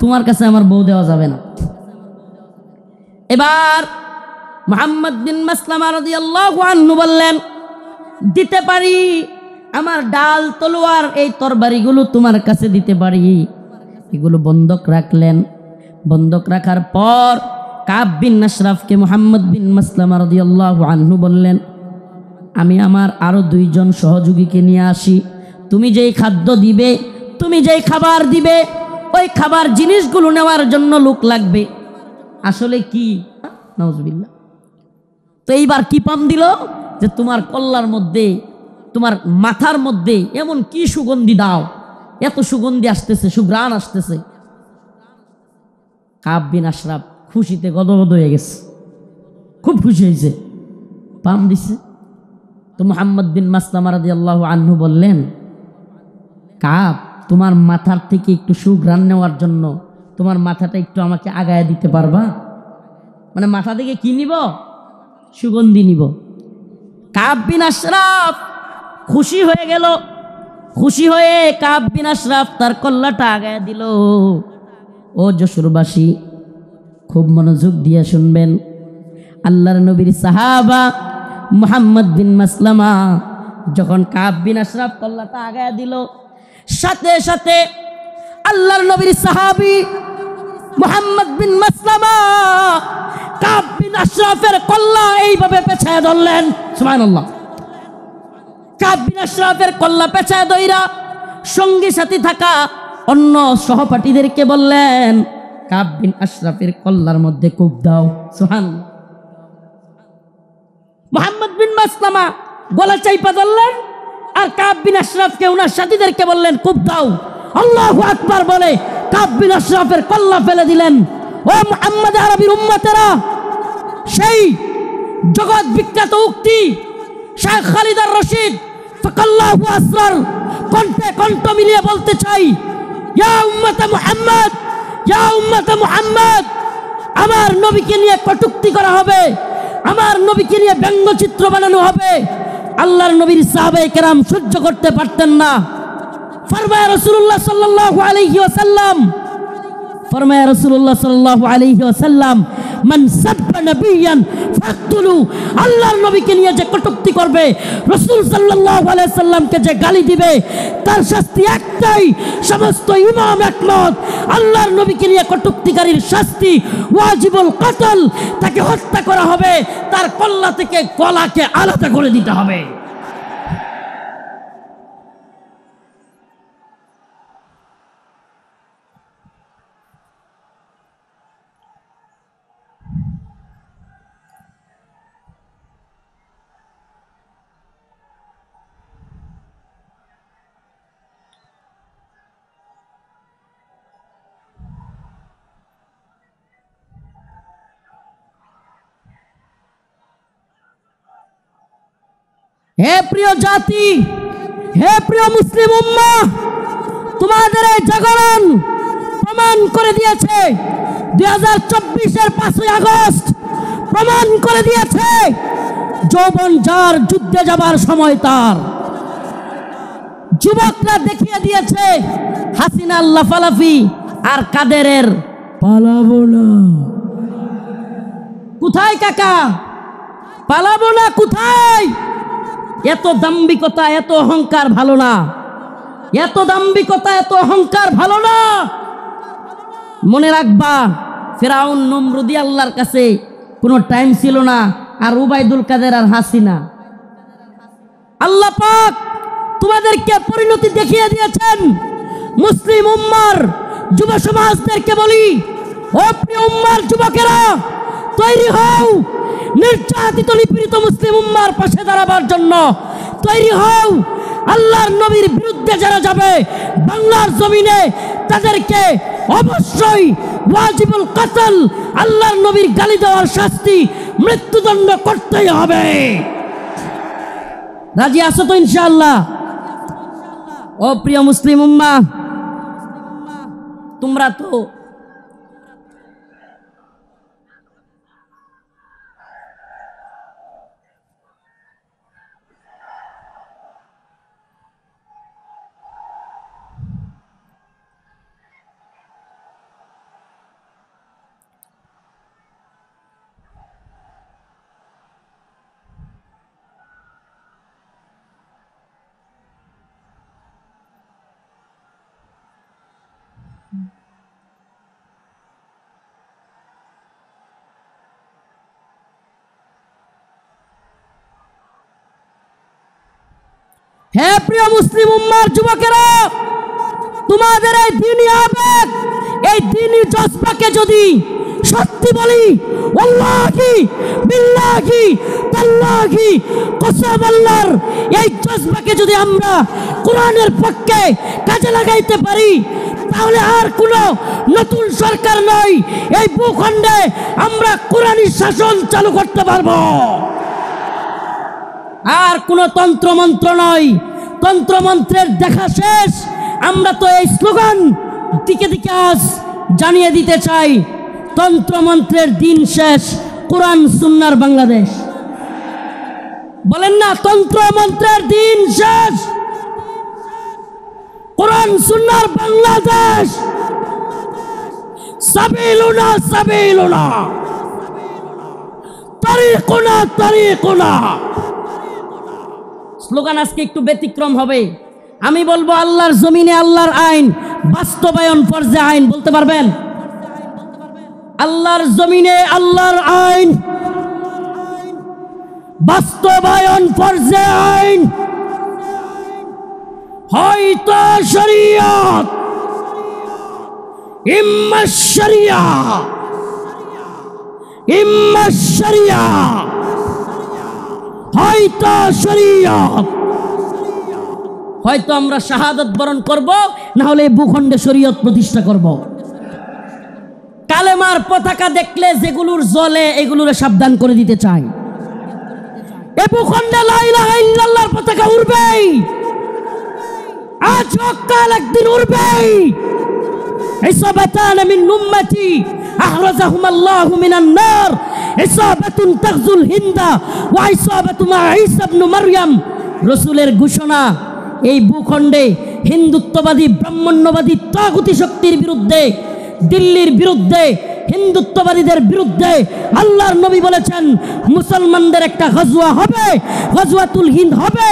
তোমার কাছে আমার বউ দেওয়া যাবে না। এবার মুহাম্মদ বিন মাসলামা রাদিয়াল্লাহু আনহু বললেন দিতে পারি, আমার ডাল তলোয়ার এই তরবারিগুলো তোমার কাছে দিতে পারি। এগুলো বন্ধক রাখলেন। বন্ধক রাখার পর কাব বিন আশরাফকে মুহাম্মদ বিন মাসলামা রাদিয়াল্লাহু আনহু বললেন আমি আমার আরো দুইজন সহযোগীকে নিয়ে আসি, তুমি যেই খাদ্য দিবে, তুমি যেই খাবার দিবে, ওই খাবার জিনিসগুলো নেওয়ার জন্য লোক লাগবে। আসলে কি নাউজুবিল্লাহ। তো এইবার কি পাম দিল যে তোমার কল্লার মধ্যে, তোমার মাথার মধ্যে এমন কি সুগন্ধি দাও, এত সুগন্ধি আসতেছে, সুঘ্রাণ আসতেছে। কাব বিন আশরাফ খুশিতে গদগদ হয়ে গেছে, খুব খুশি হয়েছে, পাম দিছে। তো মুহাম্মদ বিন মাসলামা রাদিয়াল্লাহু আনহু বললেন কাব তোমার মাথার থেকে একটু সুঘ্রাণ নেওয়ার জন্য তোমার মাথাটা একটু আমাকে আগায় দিতে পারবা? মানে মাথা থেকে কি নিব? সুগন্ধি নিব। কাব বিন আশরাফ খুশি হয়ে গেল। খুশি হয়ে কাব বিন আশরাফ তার কল্লাটা আগায় দিল। ও যশোরবাসী খুব মনোযোগ দিয়ে শুনবেন, আল্লাহর নবীর সাহাবা মুহাম্মদ বিন মাসলামা যখন কাব বিন আশরাফ কল্লাটা আগায় দিল, সাথে সাথে আল্লাহর নবীর সাহাবী মুহাম্মদ বিন মাসলামা কাব বিন আশরাফের কল্লা এইভাবে পেছায় ধরলেন। সুবহানাল্লাহ। কাব বিন আশরাফের কল্লা পেছায় ধইরা সঙ্গী সাথী থাকা অন্য সহপাঠীদেরকে বললেন কাব বিন আশরাফের কল্লার মধ্যে কূপ দাও। সুবহানাল্লাহ। মুহাম্মদ বিন বিন মাসলামা গলা চাইপা ধরলেন, আর কাব বিন আশরাফকে ওনার সাথীদেরকে বললেন কূপ দাও। আল্লাহু আকবার বলে কাব বিন আশরাফের কল্লা ফেলে দিলেন। ও মুহাম্মদ আরবির উম্মতেরা, সেই জগৎ বিখ্যাত উক্তি শেখ খালিদ আর রশিদ ফাকাল্লাহু আসরার কণ্ঠে কণ্ঠ মিলিয়ে বলতে চাই, ইয়া উম্মতে মুহাম্মদ, ইয়া উম্মতে মুহাম্মদ, আমার নবীকে নিয়ে কটূক্তি করা হবে, আমার নবীকে নিয়ে ব্যঙ্গচিত্র বানানো হবে। আল্লাহর নবীর সাহাবায়ে কেরাম সহ্য করতে পারতেন না। ফরমায়া রাসূলুল্লাহ সাল্লাল্লাহু আলাইহি ওয়াসাল্লাম, ফরমায়া রাসূলুল্লাহ সাল্লাল্লাহু আলাইহি ওয়াসাল্লাম, মান সাব্বা নাবিয়ান ফাকতুলু, আল্লাহর নবীকে নিয়ে যে কটূক্তি করবে, রাসূল সাল্লাল্লাহু আলাইহি সাল্লামকে যে গালি দিবে, তার শাস্তি একটাই। সমস্ত ইমাম একমত, আল্লাহর নবীকে নিয়ে কটূক্তিকারীর শাস্তি ওয়াজিবুল কতল, তাকে হত্যা করা হবে, তার কল্লা থেকে গলাকে আলাদা করে দিতে হবে। হে প্রিয় জাতি, হে প্রিয় মুসলিম উম্মাহ, তোমাদের এই জাগরণ প্রমাণ করে দিয়েছে, 2024-এর 5ই আগস্ট প্রমাণ করে দিয়েছে, যৌবন যার যুদ্ধে যাবার সময় তার। যুবকরা দেখিয়ে দিয়েছে হাসিনার লাফালাফি আর কাদেরের পালাবো না। কোথায় কাকা? পালাবো না কোথায়? এত দাম্ভিকতা, এত অহংকার ভালো না, এত দাম্ভিকতা, এত অহংকার ভালো না। মনে রাখবা, ফেরাউন নমরুদি আল্লাহর কাছে কোনো টাইম ছিল না, আর উবাইদুল কাদের আর হাসিনা। আল্লাহ পাক তোমাদেরকে পরিণতি দেখিয়ে দিয়েছেন। মুসলিম উম্মার যুব সমাজদেরকে বলি, ও প্রিয় উম্মার যুবকেরা, তৈরি হও নির্যাতিত নিপীড়িত মুসলিম উম্মার পাশে দাঁড়াবার জন্য। তৈরি হও, আল্লাহর নবীর বিরুদ্ধে যারা যাবে বাংলার জমিনে, তাদেরকে অবশ্যই ওয়াজিবুল কতল, আল্লাহর নবীর গালি দেওয়ার শাস্তি, মৃত্যুদণ্ড করতেই হবে। রাজি আছো তো ইনশাআল্লাহ? ও প্রিয় মুসলিম উম্মাহ, তোমরা তো হে প্রিয় মুসলিম উম্মার যুবকেরা, তোমাদের এই দ্বীনি আবেগ, এই দ্বীনি জজবাকে যদি সত্যি বলি, ওয়াল্লাহি বিল্লাহি তাল্লাহি কসম আল্লাহর, এই জজবাকে যদি আমরা কোরআনের পক্ষে কাজে লাগাইতে পারি, তাহলে আর কোনো নতুন সরকার নয়, এই ভূখণ্ডে আমরা কোরআনী শাসন চালু করতে পারবো। আর কোনো তন্ত্রমন্ত্র নয়, তন্ত্রমন্ত্রের দেখা শেষ। আমরা তো এই স্লোগান দিকে দিকে আজ জানিয়ে দিতে চাই, তন্ত্রমন্ত্রের দিন শেষ, কোরআন সুন্নাহর বাংলাদেশ। বলেন না, তন্ত্রমন্ত্রের দিন শেষ, কোরআন সুন্নাহর বাংলাদেশ। সাবিলুনা সাবিলুনা, তারিকুনা তারিকুনা। স্লোগান আজকে একটু ব্যতিক্রম হবে। আমি বলবো, আল্লাহর জমিনে আল্লাহর আইন বাস্তবায়ন ফরজে আইন। বলতে পারবেন? আল্লাহর জমিনে আল্লাহর আইন বাস্তবায়ন ফরজে আইন। হয়তো শরিয়ত, ইম্মা শরিয়া, ইম্মা শরিয়া। হয়তো শরীয়ত, হয়তো আমরা শাহাদাত বরণ করব, না হলে ভূখণ্ডে শরীয়ত প্রতিষ্ঠা করব। কালেমার পতাকা দেখলে যেগুলোর জ্বলে এগুলোর সাবধান করে দিতে চাই। এ ভূখণ্ডে লা ইলাহা ইল্লাল্লাহর পতাকা উড়বেই, আজ হোক কাল একদিন উড়বেই। ইসাবাতান মিন উম্মতি আহরাজাহুম আল্লাহু মিনান নার, ইসাবাতুন তাগজুল হিন্দা ওয়া ইসাবাতু মা ঈসা ইবনে মারইয়াম। রাসূলের ঘোষণা, এই ভূখণ্ডে হিন্দুত্ববাদী ব্রাহ্মণ্যবাদী তাগুতি শক্তির বিরুদ্ধে, দিল্লির বিরুদ্ধে, হিন্দুত্ববাদীদের বিরুদ্ধে আল্লাহর নবী বলেছেন মুসলমানদের একটা গজওয়া হবে, গজওয়াতুল হিন্দ হবে।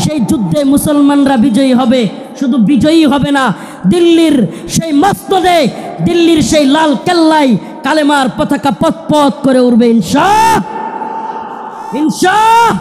সেই যুদ্ধে মুসলমানরা বিজয়ী হবে। শুধু বিজয়ী হবে না, দিল্লির সেই মসনদে, দিল্লির সেই লাল কেল্লায় কালেমার পতাকা পথ পথ করে উঠবে ইনশাআল্লাহ, ইনশাআল্লাহ।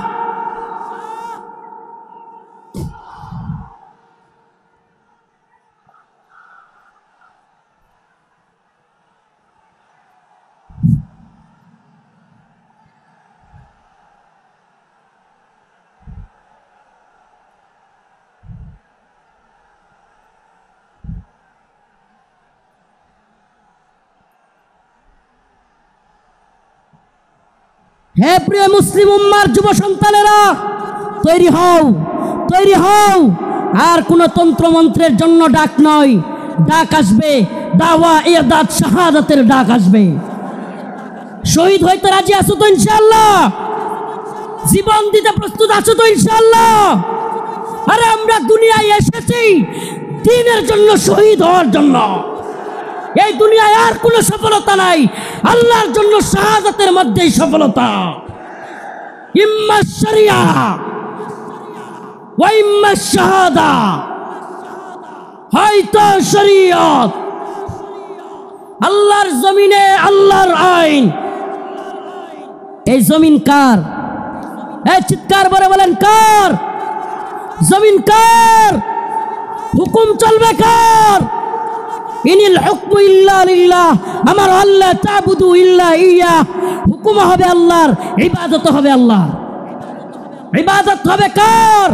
হে প্রিয় মুসলিম উম্মার যুব সন্তানেরা, তৈরি হও, তৈরি হও। আর কোন তন্ত্রমন্ত্রের জন্য ডাক নয়, ডাক আসবে দাওয়া ইরদাদ শাহাদাতের ডাক আসবে। শহীদ হইতে রাজি আছো তো ইনশাআল্লাহ? জীবন দিতে প্রস্তুত আছো তো ইনশাআল্লাহ? আরে আমরা দুনিয়ায় এসেছি দ্বীনের জন্য, শহীদ হওয়ার জন্য। এই দুনিয়ায় আর কোনো সফলতা নাই, আল্লাহর জন্য শাহাদাতের মধ্যেই সফলতা। ইম্মা শরিয়া ওয়া ইম্মা শাহাদা, হয়তো শরীয়ত। আল্লাহর জমিনে আল্লাহর আইন। এই জমিন কার? এই চিৎকার করে বলেন কার? জমিন কার? হুকুম চলবে কার? ইনিল হুকমু ইল্লা লিল্লাহ, আমার আল্লাহ তাবুদু ইল্লা ইয়া। হুকুম হবে আল্লাহর, ইবাদত হবে আল্লাহর। ইবাদত হবে কার?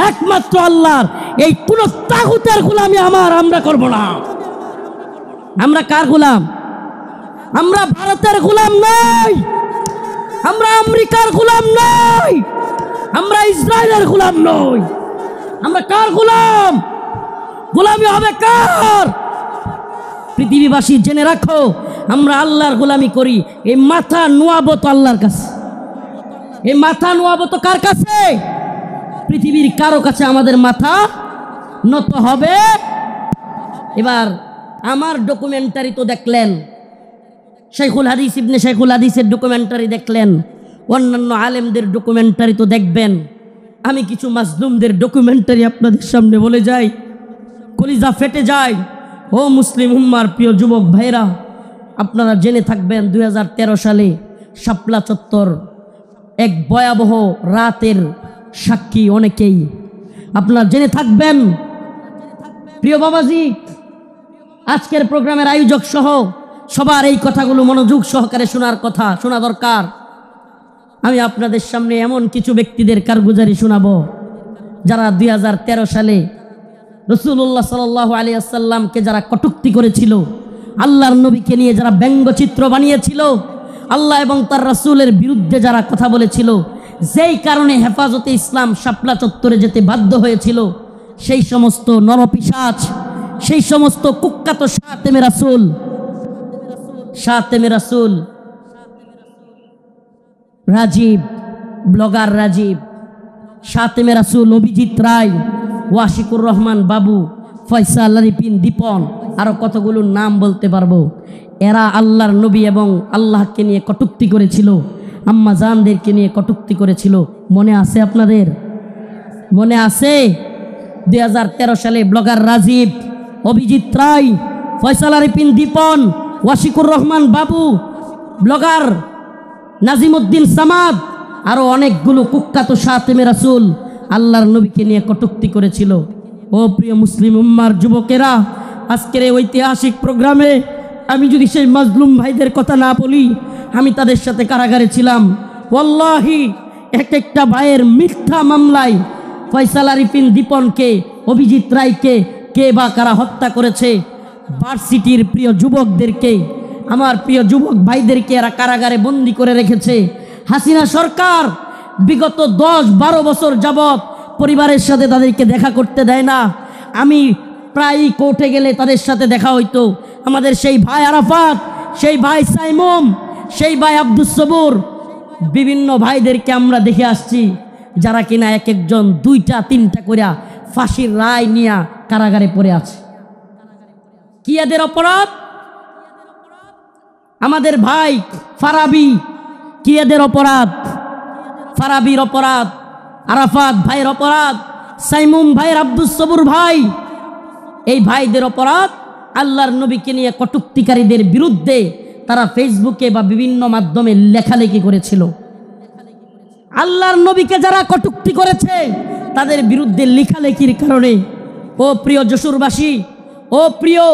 একমাত্র আল্লাহর। এই কোন তাগুতের গোলামি আমরা করব না। আমরা কার গোলাম? আমরা ভারতের গোলাম নই, আমরা আমেরিকার গোলাম নই, আমরা ইসরায়েলের গোলাম নই। আমরা কার গোলাম? গোলামি হবে কার? পৃথিবীবাসী জেনে রাখো, আমরা আল্লাহর গোলামি করি। এই মাথা নোয়াবো তো আল্লাহর কাছে। এই মাথা নোয়াবো তো কার কাছে? পৃথিবীর কারো কাছে আমাদের মাথা নত হবে। এবার আমার ডকুমেন্টারি তো দেখলেন, শাইখুল হাদিস ইবনে শাইখুল হাদিসের ডকুমেন্টারি দেখলেন, অন্যান্য আলেমদের ডকুমেন্টারি তো দেখবেন। আমি কিছু মাজলুমদের ডকুমেন্টারি আপনাদের সামনে বলে যাই, কলিজা ফেটে যায়। ও মুসলিম উম্মার প্রিয় যুবক ভাইরা, আপনারা জেনে থাকবেন 2013 সালে শাপলা চত্বর এক ভয়াবহ রাতের সাক্ষী অনেকেই। আপনারা জেনে থাকবেন। প্রিয় বাবাজি, আজকের প্রোগ্রামের আয়োজক সহ সবার এই কথাগুলো মনোযোগ সহকারে শোনা দরকার। আমি আপনাদের সামনে এমন কিছু ব্যক্তিদের কারগুজারি শোনাবো যারা 2013 সালে রাসূলুল্লাহ সাল্লাল্লাহু আলাইহি ওয়াসাল্লামকে যারা কটূক্তি করেছিল, আল্লাহর নবীকে নিয়ে যারা ব্যঙ্গচিত্র বানিয়েছিল, আল্লাহ এবং তার রাসূলের বিরুদ্ধে যারা কথা বলেছিল, যেই কারণে হেফাজতে ইসলাম শাপলা চত্বরে যেতে বাধ্য হয়েছিল, সেই সমস্ত নরপিশাচ, সেই সমস্ত কুখ্যাত শাতেমে রাসূল রাজীব, ব্লগার রাজীব, শাতেমে রাসূল অভিজিৎ রায়, ওয়াশিকুর রহমান বাবু, ফয়সাল আরিফিন দীপন, আরও কতগুলো নাম বলতে পারবো। এরা আল্লাহর নবী এবং আল্লাহকে নিয়ে কটূক্তি করেছিল, আম্মা জানদেরকে নিয়ে কটূক্তি করেছিল। মনে আছে আপনাদের? মনে আছে? 2013 সালে ব্লগার রাজীব, অভিজিৎ রায়, ফয়সাল আরিফিন দীপন, ওয়াশিকুর রহমান বাবু, ব্লগার নাজিমউদ্দিন সামাদ, আরও অনেকগুলো কুখ্যাত শাতেমে রাসূল আল্লাহর নবীকে নিয়ে কটূক্তি করেছিল। ও প্রিয় মুসলিম উম্মার যুবকেরা, আজকের এই ঐতিহাসিক প্রোগ্রামে আমি যদি সেই মাজলুম ভাইদের কথা না বলি, আমি তাদের সাথে কারাগারে ছিলাম। ওয়াল্লাহি এক একটা ভাইয়ের মিথ্যা মামলায় ফয়সাল আরিফিন দীপনকে, অভিজিৎ রায়কে কে বা কারা হত্যা করেছে, ভার্সিটির প্রিয় যুবকদেরকে, আমার প্রিয় যুবক ভাইদেরকে এরা কারাগারে বন্দি করে রেখেছে। হাসিনা সরকার বিগত 10-12 বছর যাবৎ পরিবারের সাথে তাদেরকে দেখা করতে দেয় না। আমি প্রায়ই কোর্টে গেলে তাদের সাথে দেখা হইতো। আমাদের সেই ভাই আরাফাত, সেই ভাই সাইমুম, সেই ভাই আব্দুস সবুর, বিভিন্ন ভাইদেরকে আমরা দেখে আসছি যারা কিনা এক একজন 2টা-3টা করে ফাঁসির রায় নিয়ে কারাগারে পড়ে আছে। কি এদের অপরাধ? আমাদের ভাই ফারাবি, কি এদের অপরাধ? ফারাবির অপরাধ, আরাফাত ভাইয়ের অপরাধ, সাইমুম ভাইয়ের, আব্দুস সবুর ভাই, এই ভাইদের অপরাধ আল্লাহর নবীকে নিয়ে কটূক্তিকারীদের বিরুদ্ধে তারা ফেসবুকে বা বিভিন্ন মাধ্যমে লেখালেখি করেছিল। আল্লাহর নবীকে যারা কটূক্তি করেছে তাদের বিরুদ্ধে লেখালেখির কারণে, ও প্রিয় যশোরবাসী, ও প্রিয়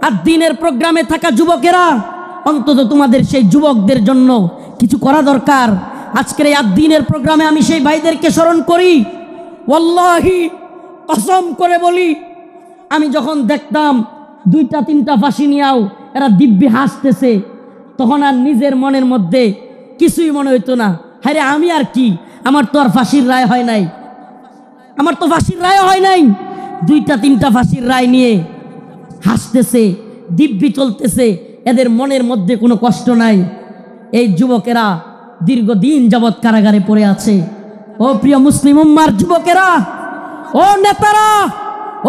আদ-দ্বীনের প্রোগ্রামে থাকা যুবকেরা, অন্তত তোমাদের সেই যুবকদের জন্য কিছু করা দরকার। আজকের এই আদ-দ্বীনের প্রোগ্রামে আমি সেই ভাইদেরকে স্মরণ করি। ওয়াল্লাহি কসম করে বলি, আমি যখন দেখতাম 2টা-3টা ফাঁসি নিয়েও এরা দিব্যি হাসতেছে, তখন আর নিজের মনের মধ্যে কিছুই মনে হইতো না। হ্যাঁ, আমি আর কি, আমার তো আর ফাঁসির রায় হয় নাই, আমার তো ফাঁসির রায় হয় নাই। 2টা-3টা ফাঁসির রায় নিয়ে হাসতেছে, দিব্যি চলতেছে, এদের মনের মধ্যে কোনো কষ্ট নাই। এই যুবকেরা দীর্ঘদিন যাবৎ কারাগারে পড়ে আছে। ও প্রিয় মুসলিম উম্মার যুবকেরা, ও নেতারা,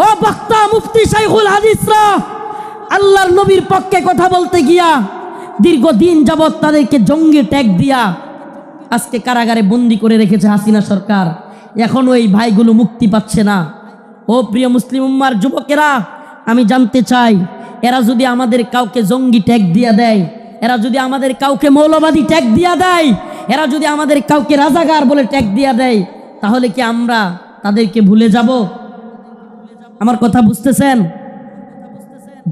ও বক্তা মুফতি শাইখুল হাদিসরা, আল্লাহর নবীর পক্ষে কথা বলতে গিয়া দীর্ঘদিন যাবৎ তাদেরকে জঙ্গি ট্যাগ দিয়া আজকে কারাগারে বন্দি করে রেখেছে হাসিনা সরকার। এখনো এই ভাইগুলো মুক্তি পাচ্ছে না। ও প্রিয় মুসলিম উম্মার যুবকেরা, আমি জানতে চাই, এরা যদি আমাদের কাউকে জঙ্গি ট্যাগ দিয়া দেয়, এরা যদি আমাদের কাউকে মৌলবাদী ট্যাগ দিয়া দেয়, এরা যদি আমাদের কাউকে রাজাকার বলে ট্যাগ দিয়া দেয়, তাহলে কি আমরা তাদেরকে ভুলে যাব? আমার কথা বুঝতেছেন?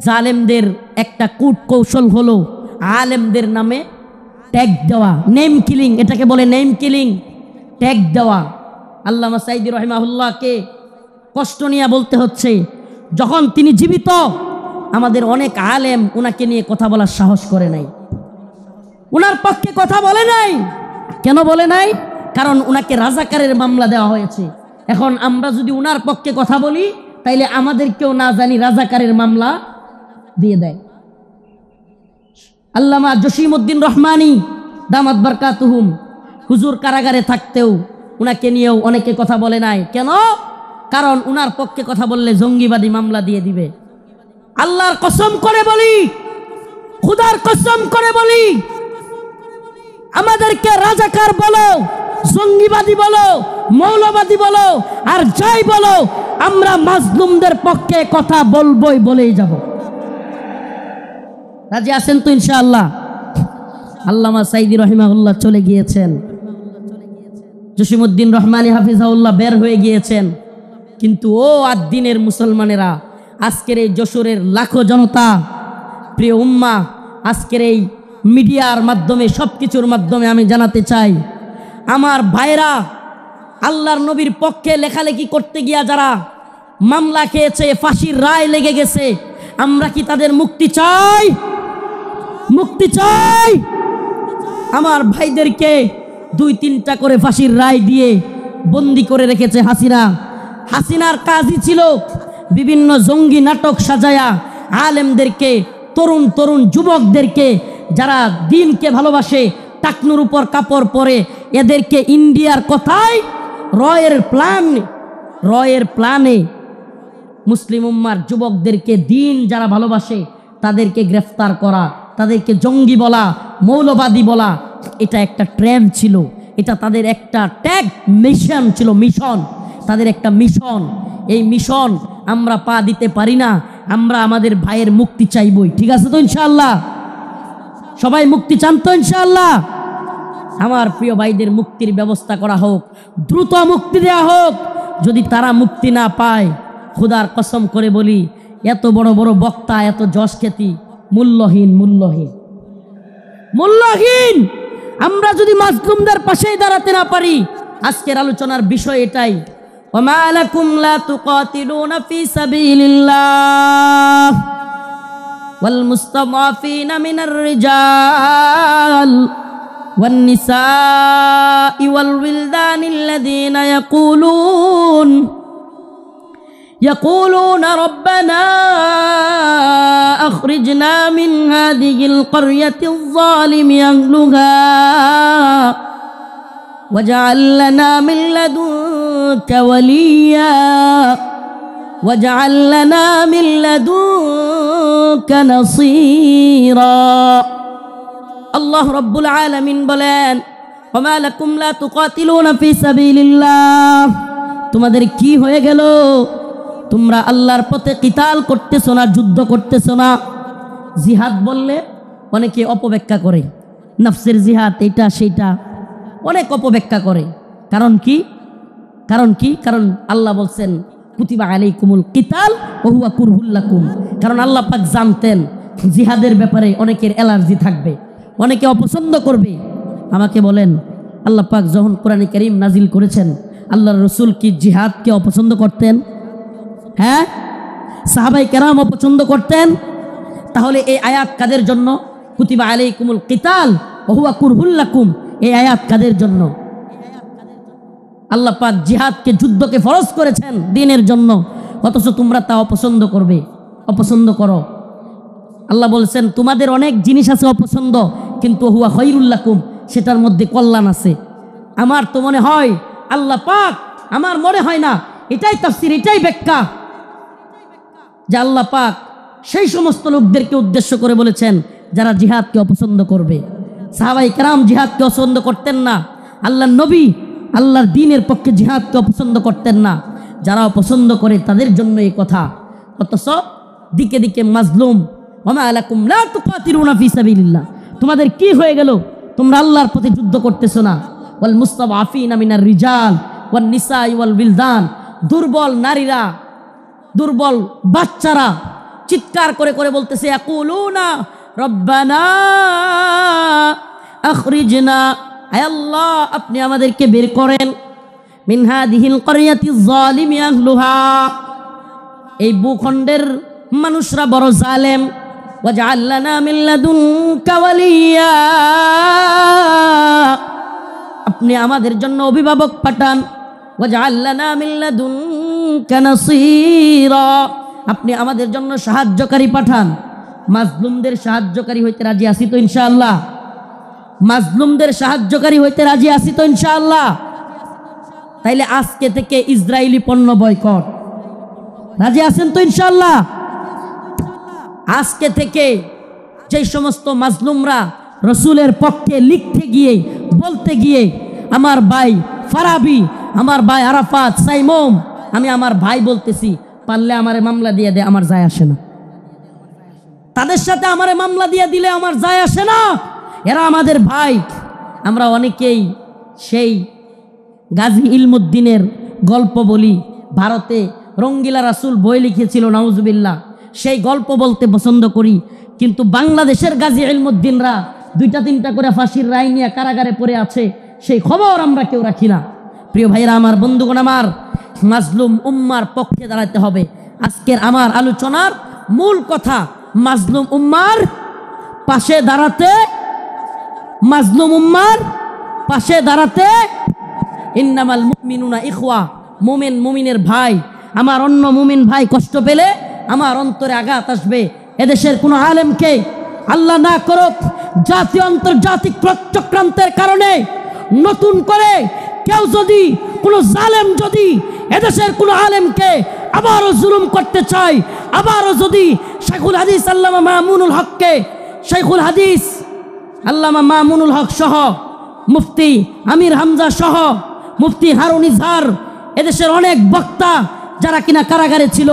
জালেমদের একটা কূট কৌশল হলো আলেমদের নামে ট্যাগ দেওয়া, নেম কিলিং, এটাকে বলে নেম কিলিং, ট্যাগ দেওয়া। আল্লামা সাঈদী রাহিমাহুল্লাহকে কষ্ট নিয়ে বলতে হচ্ছে, যখন তিনি জীবিত আমাদের অনেক আলেম ওনাকে নিয়ে কথা বলার সাহস করে নাই, ওনার পক্ষে কথা বলে নাই। কেন বলে নাই? কারণ ওনাকে রাজাকারের মামলা দেওয়া হয়েছে। এখন আমরা যদি ওনার পক্ষে কথা বলি, তাইলে আমাদেরকেও না জানি রাজাকারের মামলা দিয়ে দেয়। আল্লামা জসিমউদ্দিন রহমানী দামাত বারকাতুহুম, হুজুর কারাগারে থাকতেও ওনাকে নিয়েও অনেকে কথা বলে নাই। কেন? কারণ ওনার পক্ষে কথা বললে জঙ্গিবাদী মামলা দিয়ে দিবে। আল্লাহর কসম করে বলি, খুদার কসম করে বলি, আমাদেরকে রাজাকার বলো, জঙ্গিবাদী বলো, মৌলবাদী বলো, আর যাই বলো, আমরা মাজলুমদের পক্ষে কথা বলবই, বলেই যাব। রাজি আছেন তো ইনশাআল্লাহ? আল্লামা সাঈদী রাহিমাহুল্লাহ চলে গিয়েছেন, জসিমউদ্দিন রহমানী হাফিজাহুল্লাহ বের হয়ে গিয়েছেন, কিন্তু ও আদ-দ্বীনের মুসলমানেরা, আজকের এই যশোরের লাখো জনতা, প্রিয় উম্মা, আজকের এই মিডিয়ার মাধ্যমে, সব কিছুর মাধ্যমে আমি জানাতে চাই, আমার ভাইরা আল্লাহর নবীর পক্ষে লেখালেখি করতে গিয়া যারা মামলা খেয়েছে, ফাঁসির রায় লেগে গেছে, আমরা কি তাদের মুক্তি চাই? মুক্তি চাই। আমার ভাইদেরকে 2-3টা করে ফাঁসির রায় দিয়ে বন্দি করে রেখেছে হাসিনা। হাসিনার কাজই ছিল বিভিন্ন জঙ্গি নাটক সাজায়া আলেমদেরকে, তরুণ তরুণ যুবকদেরকে যারা দ্বীনকে ভালোবাসে, টাকনুর উপর কাপড় পরে, এদেরকে ইন্ডিয়ার কথায় রয়ের প্ল্যানে মুসলিম উম্মার যুবকদেরকে, দ্বীন যারা ভালোবাসে তাদেরকে গ্রেফতার করা, তাদেরকে জঙ্গি বলা, মৌলবাদী বলা, এটা একটা ট্রেন্ড ছিল, এটা তাদের একটা ট্যাগ মিশন ছিল, মিশন, তাদের একটা মিশন। এই মিশন আমরা পা দিতে পারি না। আমরা আমাদের ভাইয়ের মুক্তি চাইবই। ঠিক আছে তো ইনশাআল্লাহ? সবাই মুক্তি চান তো ইনশাআল্লাহ? আমার প্রিয় ভাইদের মুক্তির ব্যবস্থা করা হোক, দ্রুত মুক্তি দেওয়া হোক। যদি তারা মুক্তি না পায়, খুদার কসম করে বলি, এত বড় বড় বক্তা, এত যশ খ্যাতি মূল্যহীন, মূল্যহীন, মূল্যহীন। আমরা যদি মাজলুমদের পাশেই দাঁড়াতে না পারি, আজকের আলোচনার বিষয় এটাই। ওমা লাকুম লা তুকাতিলুনা ফি সাবিলিল্লাহ ওয়াল মুস্তাদাফিনা মিনার রিজাল ওয়ান নিসাই ওয়াল উইলদানিল্লাযীনা يقولون ربنا أخرجنا من هذه القرية الظالم أهلها واجعل لنا من لدنك وليا واجعل لنا من لدنك نصيرا الله رب العالمين বলেন وما لكم لا تقاتلون في سبيل الله তোমাদের কি হয়ে গেল তোমরা আল্লাহর পথে কিতাল করতেছো না, যুদ্ধ করতেছো না। জিহাদ বললে অনেকে অপব্যাখ্যা করে, নফসের জিহাদ এটা সেইটা অনেক অপব্যাখ্যা করে। কারণ কি? কারণ আল্লাহ বলছেন কুতিবা আলাইকুমুল কিতাল ওয়া হুয়া কুরহুল লাকুম। কারণ আল্লাহ পাক জানতেন জিহাদের ব্যাপারে অনেকের অ্যালার্জি থাকবে, অনেকে অপছন্দ করবে। আমাকে বলেন, আল্লাহ পাক যখন কোরআনে কারীম নাজিল করেছেন, আল্লাহর রাসূল কি জিহাদকে অপছন্দ করতেন? হ্যাঁ, সাহাবায়ে কেরাম অপছন্দ করতেন। তাহলে এই আয়াত কাদের জন্য? কুতিবা আলাইকুমুল কিতাল ওয়া হুয়া কুরহুল লাকুম, এই আয়াত কাদের জন্য? আল্লাহ পাক জিহাদকে, যুদ্ধকে ফরজ করেছেন দ্বীনের জন্য, অথচ তোমরা তা অপছন্দ করো। আল্লাহ বলছেন তোমাদের অনেক জিনিস আছে অপছন্দ, কিন্তু হুয়া খায়রুল লাকুম, সেটার মধ্যে কল্যাণ আছে। আমার তো মনে হয় আল্লাহ পাক, আমার মনে হয় না, এটাই তাফসীর, এটাই ব্যাখ্যা, যে আল্লাহ পাক সেই সমস্ত লোকদেরকে উদ্দেশ্য করে বলেছেন যারা জিহাদকে অপছন্দ করবে। সাহাবায়ে কেরাম জিহাদকে অপছন্দ করতেন না, আল্লাহর নবী আল্লাহর দ্বীনের পক্ষে জিহাদকে অপছন্দ করতেন না। যারা অপছন্দ করে তাদের জন্য এই কথা। অথচ দিকে দিকে মাজলুম, ওমা লাকুম লা তুকাতিলুনা ফি সাবিলিল্লাহ, তোমাদের কি হয়ে গেল? তোমরা আল্লাহর পথে যুদ্ধ করতেছো না। ওয়াল মুস্তাদাফিনা মিনার রিজাল ওয়ান নিসাই ওয়াল উইলদান, দুর্বল নারীরা, দুর্বল বাচ্চারা চিৎকার করে করে বলতেছে ইয়াকুলুনা রব্বানা আখরিজনা, আয় আল্লাহ আপনি আমাদেরকে বের করেন, মিন হাদিহিল ক্বরিয়াতিজ যালিমি আহলুহা, এই ভূখণ্ডের মানুষরা বড় জালেম, ওয়াজআল লানা মিন লাদুনকা ওয়ালিয়া, আপনি আমাদের জন্য অভিভাবক পাঠান, ওয়াজআল লানা মিন লাদুনকা নাসীরা, আপনি আমাদের জন্য সাহায্যকারী পাঠান। মাজলুমদের সাহায্যকারী হইতে রাজি আছি তো ইনশাআল্লাহ? মাজলুমদের সাহায্যকারী হইতে রাজি আছি তো ইনশাআল্লাহ? তাইলে আজকে থেকে ইসরায়েলি পণ্য বয়কট, রাজি আছেন তো ইনশাআল্লাহ? আজকে থেকে যেই সমস্ত মাজলুমরা রসুলের পক্ষে লিখতে গিয়ে, বলতে গিয়ে, আমার ভাই ফারাবি, আমার ভাই আরাফাত, সাইমুম, আমি আমার ভাই বলতেছি, পারলে আমারে মামলা দিয়ে দে, আমার যায় আসে না। তাদের সাথে আমারে মামলা দিয়ে দিলে আমার যায় আসে না, এরা আমাদের ভাই। আমরা অনেকেই সেই গাজী ইলমুদ্দিনের গল্প বলি, ভারতে রঙ্গিলা রাসূল বই লিখেছিল, নাউজুবিল্লাহ, সেই গল্প বলতে পছন্দ করি। কিন্তু বাংলাদেশের গাজী ইলমুদ্দিনরা 2-3টা করে ফাঁসির রায় নিয়ে কারাগারে পড়ে আছে, সেই খবর আমরা কেউ রাখি না। প্রিয় ভাইরা আমার, বন্ধুগণ আমার, মাজলুম উম্মার পক্ষে দাঁড়াতে হবে। আজকের আমার আলোচনার মূল কথা মাজলুম উম্মার পাশে দাঁড়াতে, মাজলুম উম্মার পাশে দাঁড়াতে। ইন্নামাল মুমিনুনা ইখওয়া, মুমিন মুমিনের ভাই। আমার অন্য মুমিন ভাই কষ্ট পেলে আমার অন্তরে আঘাত আসবে। এদেশের কোনো আলেমকে আল্লাহ না করুক জাতীয় আন্তর্জাতিক চক্রান্তের কারণে নতুন করে কেউ যদি, কোনো জালেম যদি এদেশের কোনো আলেমকে আবারও জুলুম করতে চায়, আবারও যদি শেখুল হাদিস আল্লামা মামুনুল হককে, শেখুল হাদিস আল্লামা মামুনুল হক সহ, মুফতি আমির হামজা সহ, মুফতি হারুন ইজহার, এদেশের অনেক বক্তা যারা কিনা কারাগারে ছিল,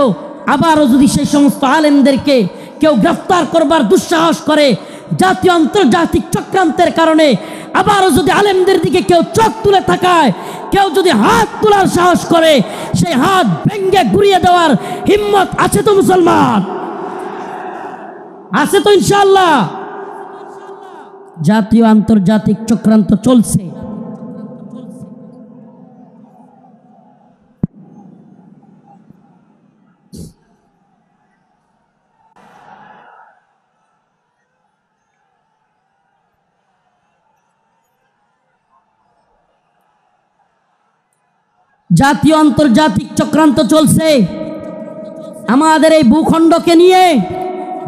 আবারও যদি সেই সমস্ত আলেমদেরকে কেউ গ্রেফতার করবার দুঃসাহস করে জাতীয় আন্তর্জাতিক চক্রান্তের কারণে, আবারও যদি আলেমদের দিকে কেউ চোখ তুলে তাকায়, কেউ যদি হাত তোলার সাহস করে, সেই হাত ভেঙ্গে ঘুরিয়ে দেওয়ার হিম্মত আছে তো মুসলমান? আছে তো ইনশাআল্লাহ? জাতীয় আন্তর্জাতিক চক্রান্ত চলছে। জাতীয় আন্তর্জাতিক চক্রান্ত চলছে আমাদের এই ভূখণ্ডকে নিয়ে।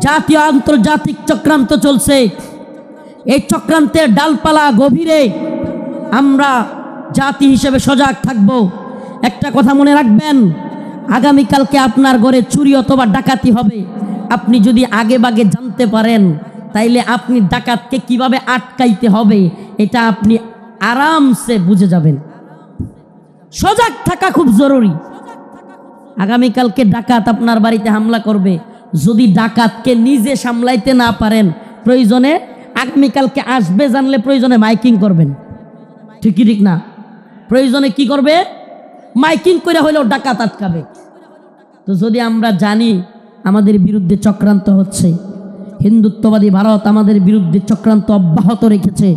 জাতীয় আন্তর্জাতিক চক্রান্ত চলছে। এই চক্রান্তের ডালপালা গভীরে আমরা জাতি হিসেবে সজাগ থাকব। একটা কথা মনে রাখবেন, আগামীকালকে আপনার ঘরে চুরি অথবা ডাকাতি হবে। আপনি যদি আগে ভাগে জানতে পারেন তাইলে আপনি ডাকাতকে কিভাবে আটকাইতে হবে এটা আপনি আরামসে বুঝে যাবেন। সজাগ থাকা খুব জরুরি। আগামীকালকে ডাকাত আপনার বাড়িতে হামলা করবে, যদি ডাকাতকে নিজে সামলাইতে না পারেন প্রয়োজনে আগামীকালকে আসবে জানলে প্রয়োজনে মাইকিং করবেন। ঠিকই ঠিক না? প্রয়োজনে কি করবে? মাইকিং করে হলেও ডাকাত আটকাবে। তো যদি আমরা জানি আমাদের বিরুদ্ধে চক্রান্ত হচ্ছে, হিন্দুত্ববাদী ভারত আমাদের বিরুদ্ধে চক্রান্ত অব্যাহত রেখেছে,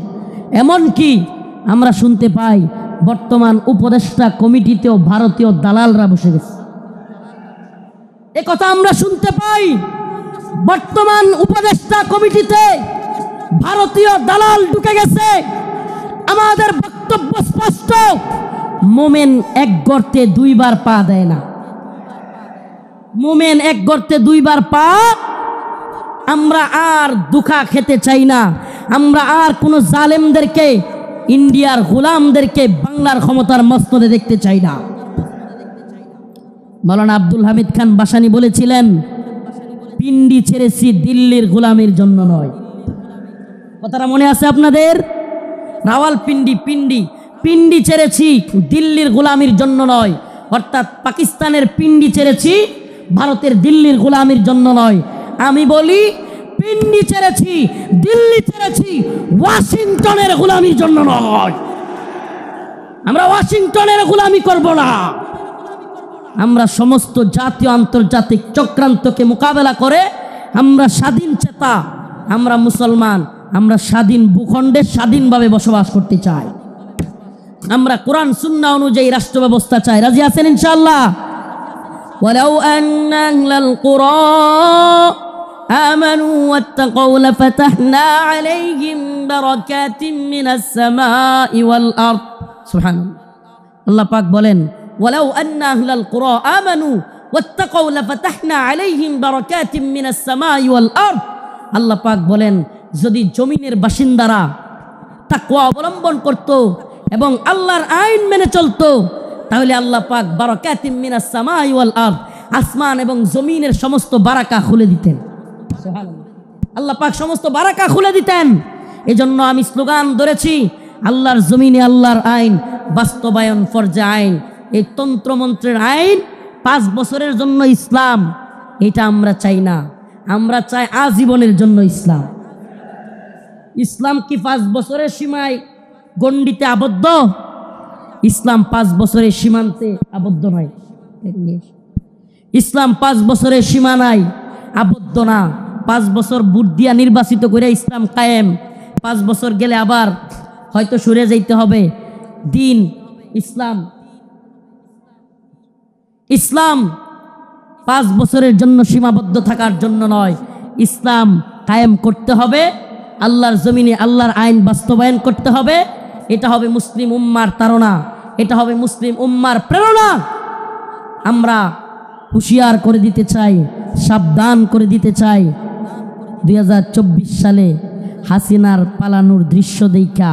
এমনকি আমরা শুনতে পাই বর্তমান উপদেষ্টা কমিটিতেও ভারতীয় দালালরা বসে গেছে। এ কথা আমরা শুনতে পাই, বর্তমান উপদেষ্টা কমিটিতে ভারতীয় দালাল ঢুকে গেছে। আমাদের বক্তব্য স্পষ্ট, মোমেন এক গর্তে দুইবার পা দেয় না। মোমেন এক গর্তে দুইবার পা। আমরা আর দুঃখা খেতে চাই না। আমরা আর কোনো জালেমদেরকে, ইন্ডিয়ার গোলামদেরকে বাংলার ক্ষমতার মস্তদে দেখতে চাই না। মাওলানা আব্দুল হামিদ খান বাসানী বলেছিলেন, পিন্ডি ছেড়েছি দিল্লির গোলামের জন্য নয়। কথাটা মনে আছে আপনাদের? রাওয়ালপিন্ডি পিন্ডি ছেড়েছি দিল্লির গোলামির জন্য নয়। অর্থাৎ পাকিস্তানের পিন্ডি ছেড়েছি, ভারতের দিল্লির গোলামির জন্য নয়। আমি বলি পিন্ডি ছেড়েছি, দিল্লি ছেড়েছি, ওয়াশিংটনের গোলামির জন্য নয়। আমরা ওয়াশিংটনের গোলামি করব না। আমরা সমস্ত জাতীয় আন্তর্জাতিক চক্রান্তকে মোকাবেলা করে আমরা স্বাধীন চেতা, আমরা মুসলমান, আমরা স্বাধীন ভূখণ্ডে স্বাধীনভাবে বসবাস করতে চাই। আমরা কোরআন সুন্নাহ অনুযায়ী রাষ্ট্র ব্যবস্থা চাই। রাজি আছেন ইনশাআল্লাহ? ওয়ালাউ আন্না আহলাল কুরা আমানু ওয়াত্তাকাউ লাফাতাহনা আলাইহিম বারাকাতিম মিনাস সামাই ওয়াল আরদ। সুবহানাল্লাহ। আল্লাহ পাক বলেন, ওয়ালাউ আন্না আহলাল কুরা আমানু ওয়াত্তাকাউ লাফাতাহনা আলাইহিম বারাকাতিম মিনাস সামাই ওয়াল আরদ। আল্লাহ পাক বলেন, যদি জমিনের বাসিন্দারা তাকওয়া অবলম্বন করত এবং আল্লাহর আইন মেনে চলতো, তাহলে আল্লাহ পাক বারাকাতিম মিনাস সামাই ওয়াল আরদ, আসমান এবং জমিনের সমস্ত বারাকা খুলে দিতেন। সুবহানাল্লাহ। আল্লাহ পাক সমস্ত বারাকা খুলে দিতেন। এজন্য আমি স্লোগান ধরেছি, আল্লাহর জমিনে আল্লাহর আইন বাস্তবায়ন ফরজে আইন। এই তন্ত্রমন্ত্রের আইন 5 বছরের জন্য ইসলাম, এটা আমরা চাই না। আমরা চাই আজীবনের জন্য ইসলাম। ইসলাম কি 5 বছরের সীমায় গণ্ডিতে আবদ্ধ? ইসলাম 5 বছরের সীমান্তে আবদ্ধ নয়। ইসলাম 5 বছরের সীমানায় আবদ্ধ না। 5 বছর ভোট দিয়া নির্বাচিত করে ইসলাম কায়েম। 5 বছর গেলে আবার হয়তো সরে যাইতে হবে। দিন ইসলাম 5 বছরের জন্য সীমাবদ্ধ থাকার জন্য নয়। ইসলাম কায়েম করতে হবে, আল্লাহর জমিনে আল্লাহর আইন বাস্তবায়ন করতে হবে। এটা হবে মুসলিম উম্মার তাড়না, এটা হবে মুসলিম উম্মার প্রেরণা। আমরা হুঁশিয়ার করে দিতে চাই, সাবধান করে দিতে চাই। 2024 সালে হাসিনার পালানোর দৃশ্য দেখা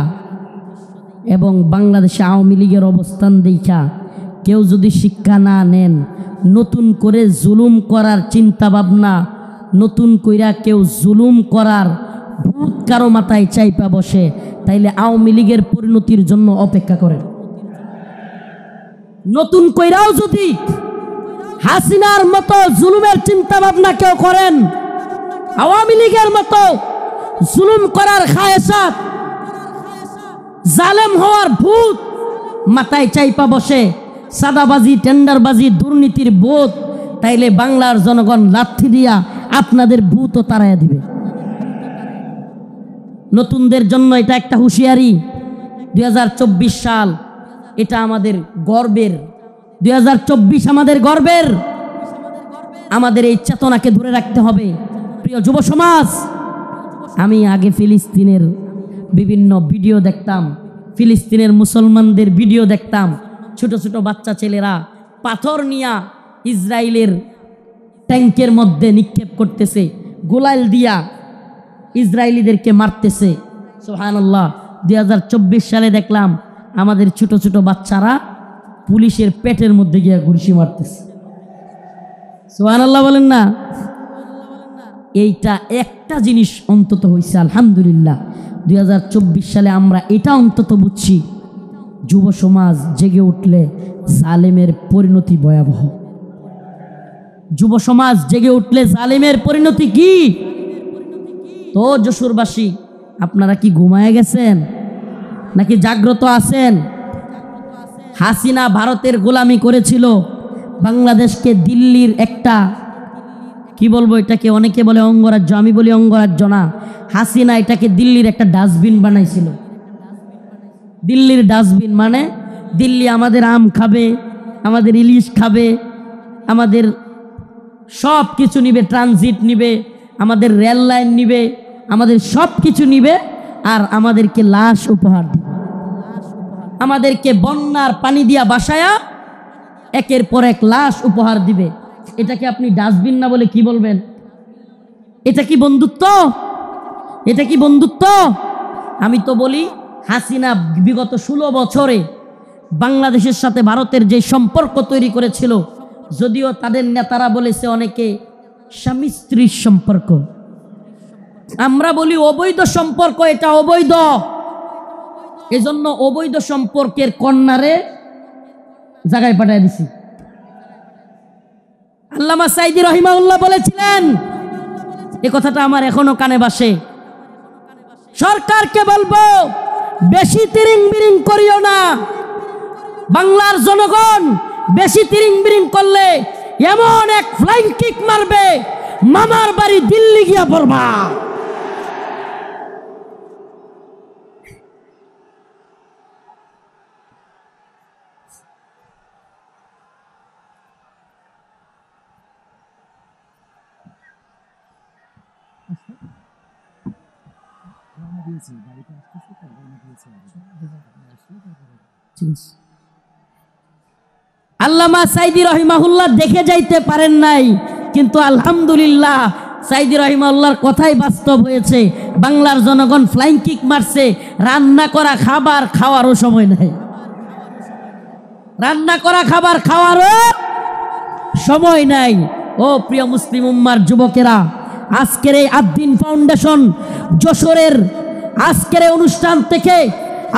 এবং বাংলাদেশে আওয়ামী লীগের অবস্থান দেখা কেউ যদি শিক্ষা না নেন, নতুন করে জুলুম করার চিন্তা ভাবনা, নতুন কইরা কেউ জুলুম করার ভূত কারো মাথায় চাইপা বসে, তাইলে আওয়ামী লীগের পরিণতির জন্য অপেক্ষা করেন। নতুন কইরাও যদি হাসিনার মতো জুলুমের চিন্তা ভাবনা কেউ করেন, আওয়ামী লীগের মতো জুলুম করার খায়েসাত, জালেম হওয়ার ভূত মাথায় চাইপা বসে, সাদাবাজি, টেন্ডারবাজি, দুর্নীতির বোধ, তাইলে বাংলার জনগণ লাথি দিয়া আপনাদের ভূতও তাড়াইয়া দিবে। নতুনদের জন্য এটা একটা হুঁশিয়ারি। 2024 সাল এটা আমাদের গর্বের, 2024 আমাদের গর্বের। আমাদের এই চেতনাকে ধরে রাখতে হবে। প্রিয় যুব সমাজ, আমি আগে ফিলিস্তিনের বিভিন্ন ভিডিও দেখতাম, ফিলিস্তিনের মুসলমানদের ভিডিও দেখতাম। ছোট ছোট বাচ্চা ছেলেরা পাথর নিয়ে ইসরায়েলের ট্যাঙ্কের মধ্যে নিক্ষেপ করতেছে, গোলাল দিয়া ইসরায়েলিদেরকে মারতেছে। সুবহানাল্লাহ। 2024 সালে দেখলাম আমাদের ছোট ছোট বাচ্চারা পুলিশের পেটের মধ্যে গিয়ে ঘুষি মারতেছে। সুবহানাল্লাহ বলেন না? এইটা একটা জিনিস অন্তত হয়েছে, আলহামদুলিল্লাহ। 2024 সালে আমরা এটা অন্তত বুঝছি, যুব সমাজ জেগে উঠলে জালেমের পরিণতি ভয়াবহ। যুব সমাজ জেগে উঠলে জালেমের পরিণতি কি? তো যশোরবাসী, আপনারা কি ঘুমায় গেছেন নাকি জাগ্রত আছেন? হাসিনা ভারতের গোলামি করেছিল, বাংলাদেশকে দিল্লির একটা কি বলবো, এটাকে অনেকে বলে অঙ্গরাজ্য, আমি বলি অঙ্গরাজ্য না। হাসিনা এটাকে দিল্লির একটা ডাস্টবিন বানাইছিল। দিল্লির ডাস্টবিন মানে দিল্লি আমাদের আম খাবে, আমাদের ইলিশ খাবে, আমাদের সব কিছু নিবে, ট্রানজিট নিবে, আমাদের রেল লাইন নিবে, আমাদের সব কিছু নিবে, আর আমাদেরকে লাশ উপহার দিবে। আমাদেরকে বন্যার পানি দিয়া বাসায়া একের পর এক লাশ উপহার দিবে। এটাকে আপনি ডাস্টবিন না বলে কি বলবেন? এটা কি বন্ধুত্ব? এটা কি বন্ধুত্ব? আমি তো বলি, হাসিনা বিগত 16 বছরে বাংলাদেশের সাথে ভারতের যে সম্পর্ক তৈরি করেছিল, যদিও তাদের নেতারা বলেছে অনেকে স্বামী স্ত্রীর সম্পর্ক, আমরা বলি অবৈধ সম্পর্ক, এটা অবৈধ। এজন্য অবৈধ সম্পর্কের কন্যারে জায়গায় পাঠিয়ে দিছি। আল্লামা সাইদি রহিমাহুল্লাহ বলেছিলেন, এই কথাটা আমার এখনো কানে বাসে, সরকারকে বলবো বেশি তিরিং বিরিং করিও না। বাংলার জনগণ বেশি তিরিং বিরিং করলে এমন এক ফ্লাইং কিক মারবে, মামার বাড়ি দিল্লি গিয়া পড়বা। আল্লামা সাইদি রহিমাহুল্লাহ দেখে যাইতে পারেন নাই, কিন্তু আলহামদুলিল্লাহ সাইদি রহিমাহুল্লাহর কথাই বাস্তব হয়েছে। বাংলার জনগণ ফ্লাইং কিক মারছে, রান্না করা খাবার খাওয়ারও সময় নাই, রান্না করা খাবার খাওয়ারও সময় নাই। ও প্রিয় মুসলিম উম্মার যুবকেরা, আজকের এই আদ্দিন ফাউন্ডেশন যশোরের আজকের এই অনুষ্ঠান থেকে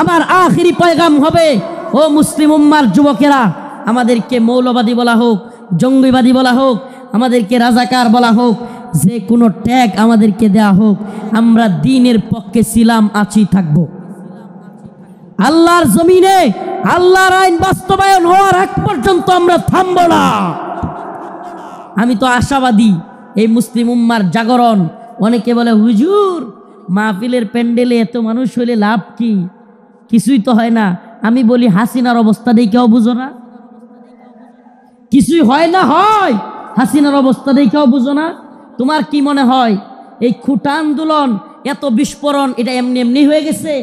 আমার আখিরি পয়গাম হবে, ও মুসলিম উম্মার যুবকেরা, আমাদেরকে মৌলবাদী বলা হোক, জঙ্গিবাদী বলা হোক, আমাদেরকে রাজাকার বলা হোক, যে কোনো ট্যাগ আমাদেরকে দেয়া হোক, আমরা দ্বীনের পক্ষে ছিলাম, আছি, থাকব। আল্লাহর জমিনে আল্লাহর আইন বাস্তবায়ন হওয়ার আগ পর্যন্ত আমরা থামব না। আমি তো আশাবাদী এই মুসলিম উম্মার জাগরণ। অনেকে বলে হুজুর মাহফিলের প্যান্ডেলে এত মানুষ হইলে লাভ কি? কিছুই তো হয় না। আমি বলি হাসিনার অবস্থা দেখেও বুঝো না? কিছুই হয় না, হয় হাসিনার অবস্থা দেখেও বুঝো না? তোমার কি মনে হয় এই খুঁটা আন্দোলন, এত বিস্ফোরণ, এটা এমনি এমনি হয়ে গেছে?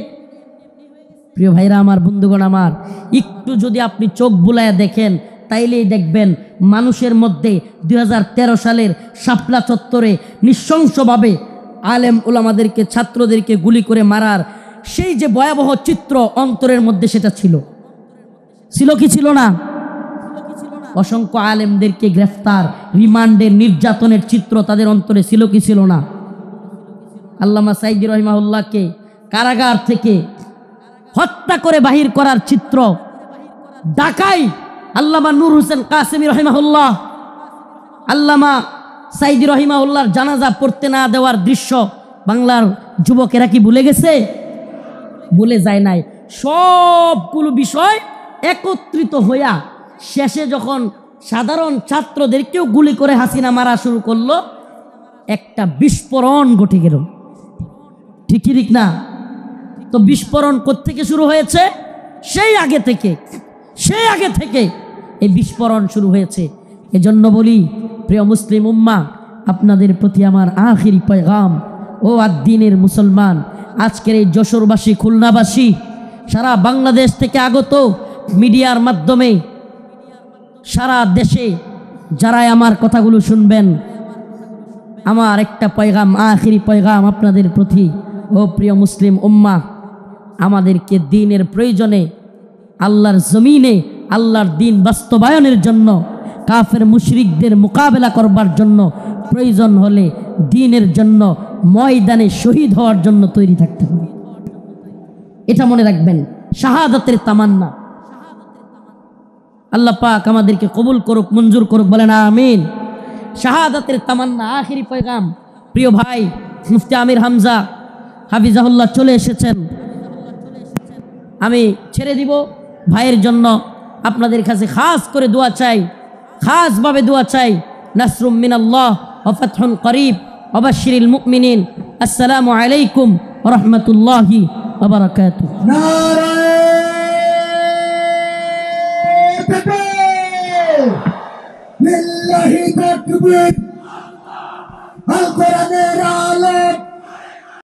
প্রিয় ভাইরা আমার, বন্ধুগণ আমার, একটু যদি আপনি চোখ বুলায়া দেখেন তাইলেই দেখবেন মানুষের মধ্যে 2013 সালের শাপলা চত্বরে নৃশংসভাবে আলেম ওলামাদেরকে, ছাত্রদেরকে গুলি করে মারার সেই যে ভয়াবহ চিত্র অন্তরের মধ্যে, সেটা ছিল কি ছিল না? অসংখ্য আলেমদেরকে গ্রেফতার, রিমান্ডের, নির্যাতনের চিত্র তাদের অন্তরে ছিল কি ছিল না? আল্লামা সাইদি রহিমাহুল্লাহকে কারাগার থেকে হত্যা করে বাহির করার চিত্র, ঢাকায় আল্লামা নূর হোসেন কাসেমি রহিমাহুল্লাহ, আল্লামা সাইদি রহিমাহুল্লাহর জানাজা পড়তে না দেওয়ার দৃশ্য বাংলার যুবকেরা কি ভুলে গেছে? ভুলে যায় নাই। সবগুলো বিষয় একত্রিত হইয়া শেষে যখন সাধারণ ছাত্রদেরকেও গুলি করে হাসিনা মারা শুরু করলো, একটা বিস্ফোরণ ঘটে গেল। ঠিক কি ঠিক না? তো বিস্ফোরণ কোত্থেকে শুরু হয়েছে? সেই আগে থেকে এই বিস্ফোরণ শুরু হয়েছে। এজন্য বলি, প্রিয় মুসলিম উম্মাহ, আপনাদের প্রতি আমার আখিরি পয়গাম, ও আদ্দিনের মুসলমান, আজকের এই যশোরবাসী, খুলনাবাসী, সারা বাংলাদেশ থেকে আগত মিডিয়ার মাধ্যমে সারা দেশে যারাই আমার কথাগুলো শুনবেন, আমার একটা পয়গাম, আখিরি পয়গাম আপনাদের প্রতি। ও প্রিয় মুসলিম উম্মাহ, আমাদেরকে দ্বীনের প্রয়োজনে, আল্লাহর জমিনে আল্লাহর দ্বীন বাস্তবায়নের জন্য, কাফের মুশরিকদের মোকাবেলা করবার জন্য, প্রয়োজন হলে দ্বীনের জন্য ময়দানে শহীদ হওয়ার জন্য তৈরি থাকতে হবে। এটা মনে রাখবেন, শাহাদাতের তামান্না। আল্লাহ পাক আমাদেরকে কবুল করুক, মঞ্জুর করুক, বলেন আমিন। শাহাদাতের তামান্না, আখিরি পয়গাম। প্রিয় ভাই মুফতি আমির হামজা হাফিজাহুল্লাহ চলে এসেছেন। আমি ছেড়ে দিব ভাইয়ের জন্য। আপনাদের কাছে খাস করে দোয়া চাই, খাসভাবে দোয়া চাই। নাসরুম মিনাল্লাহ ওয়া ফাতহুন করিব ওয়া বাশশিরিল মুমিনিন। আসসালামু আলাইকুম ওয়া রাহমাতুল্লাহি ওয়া বারাকাতুহু। লিল্লাহি তাকবীর। আল কোরআনের আলো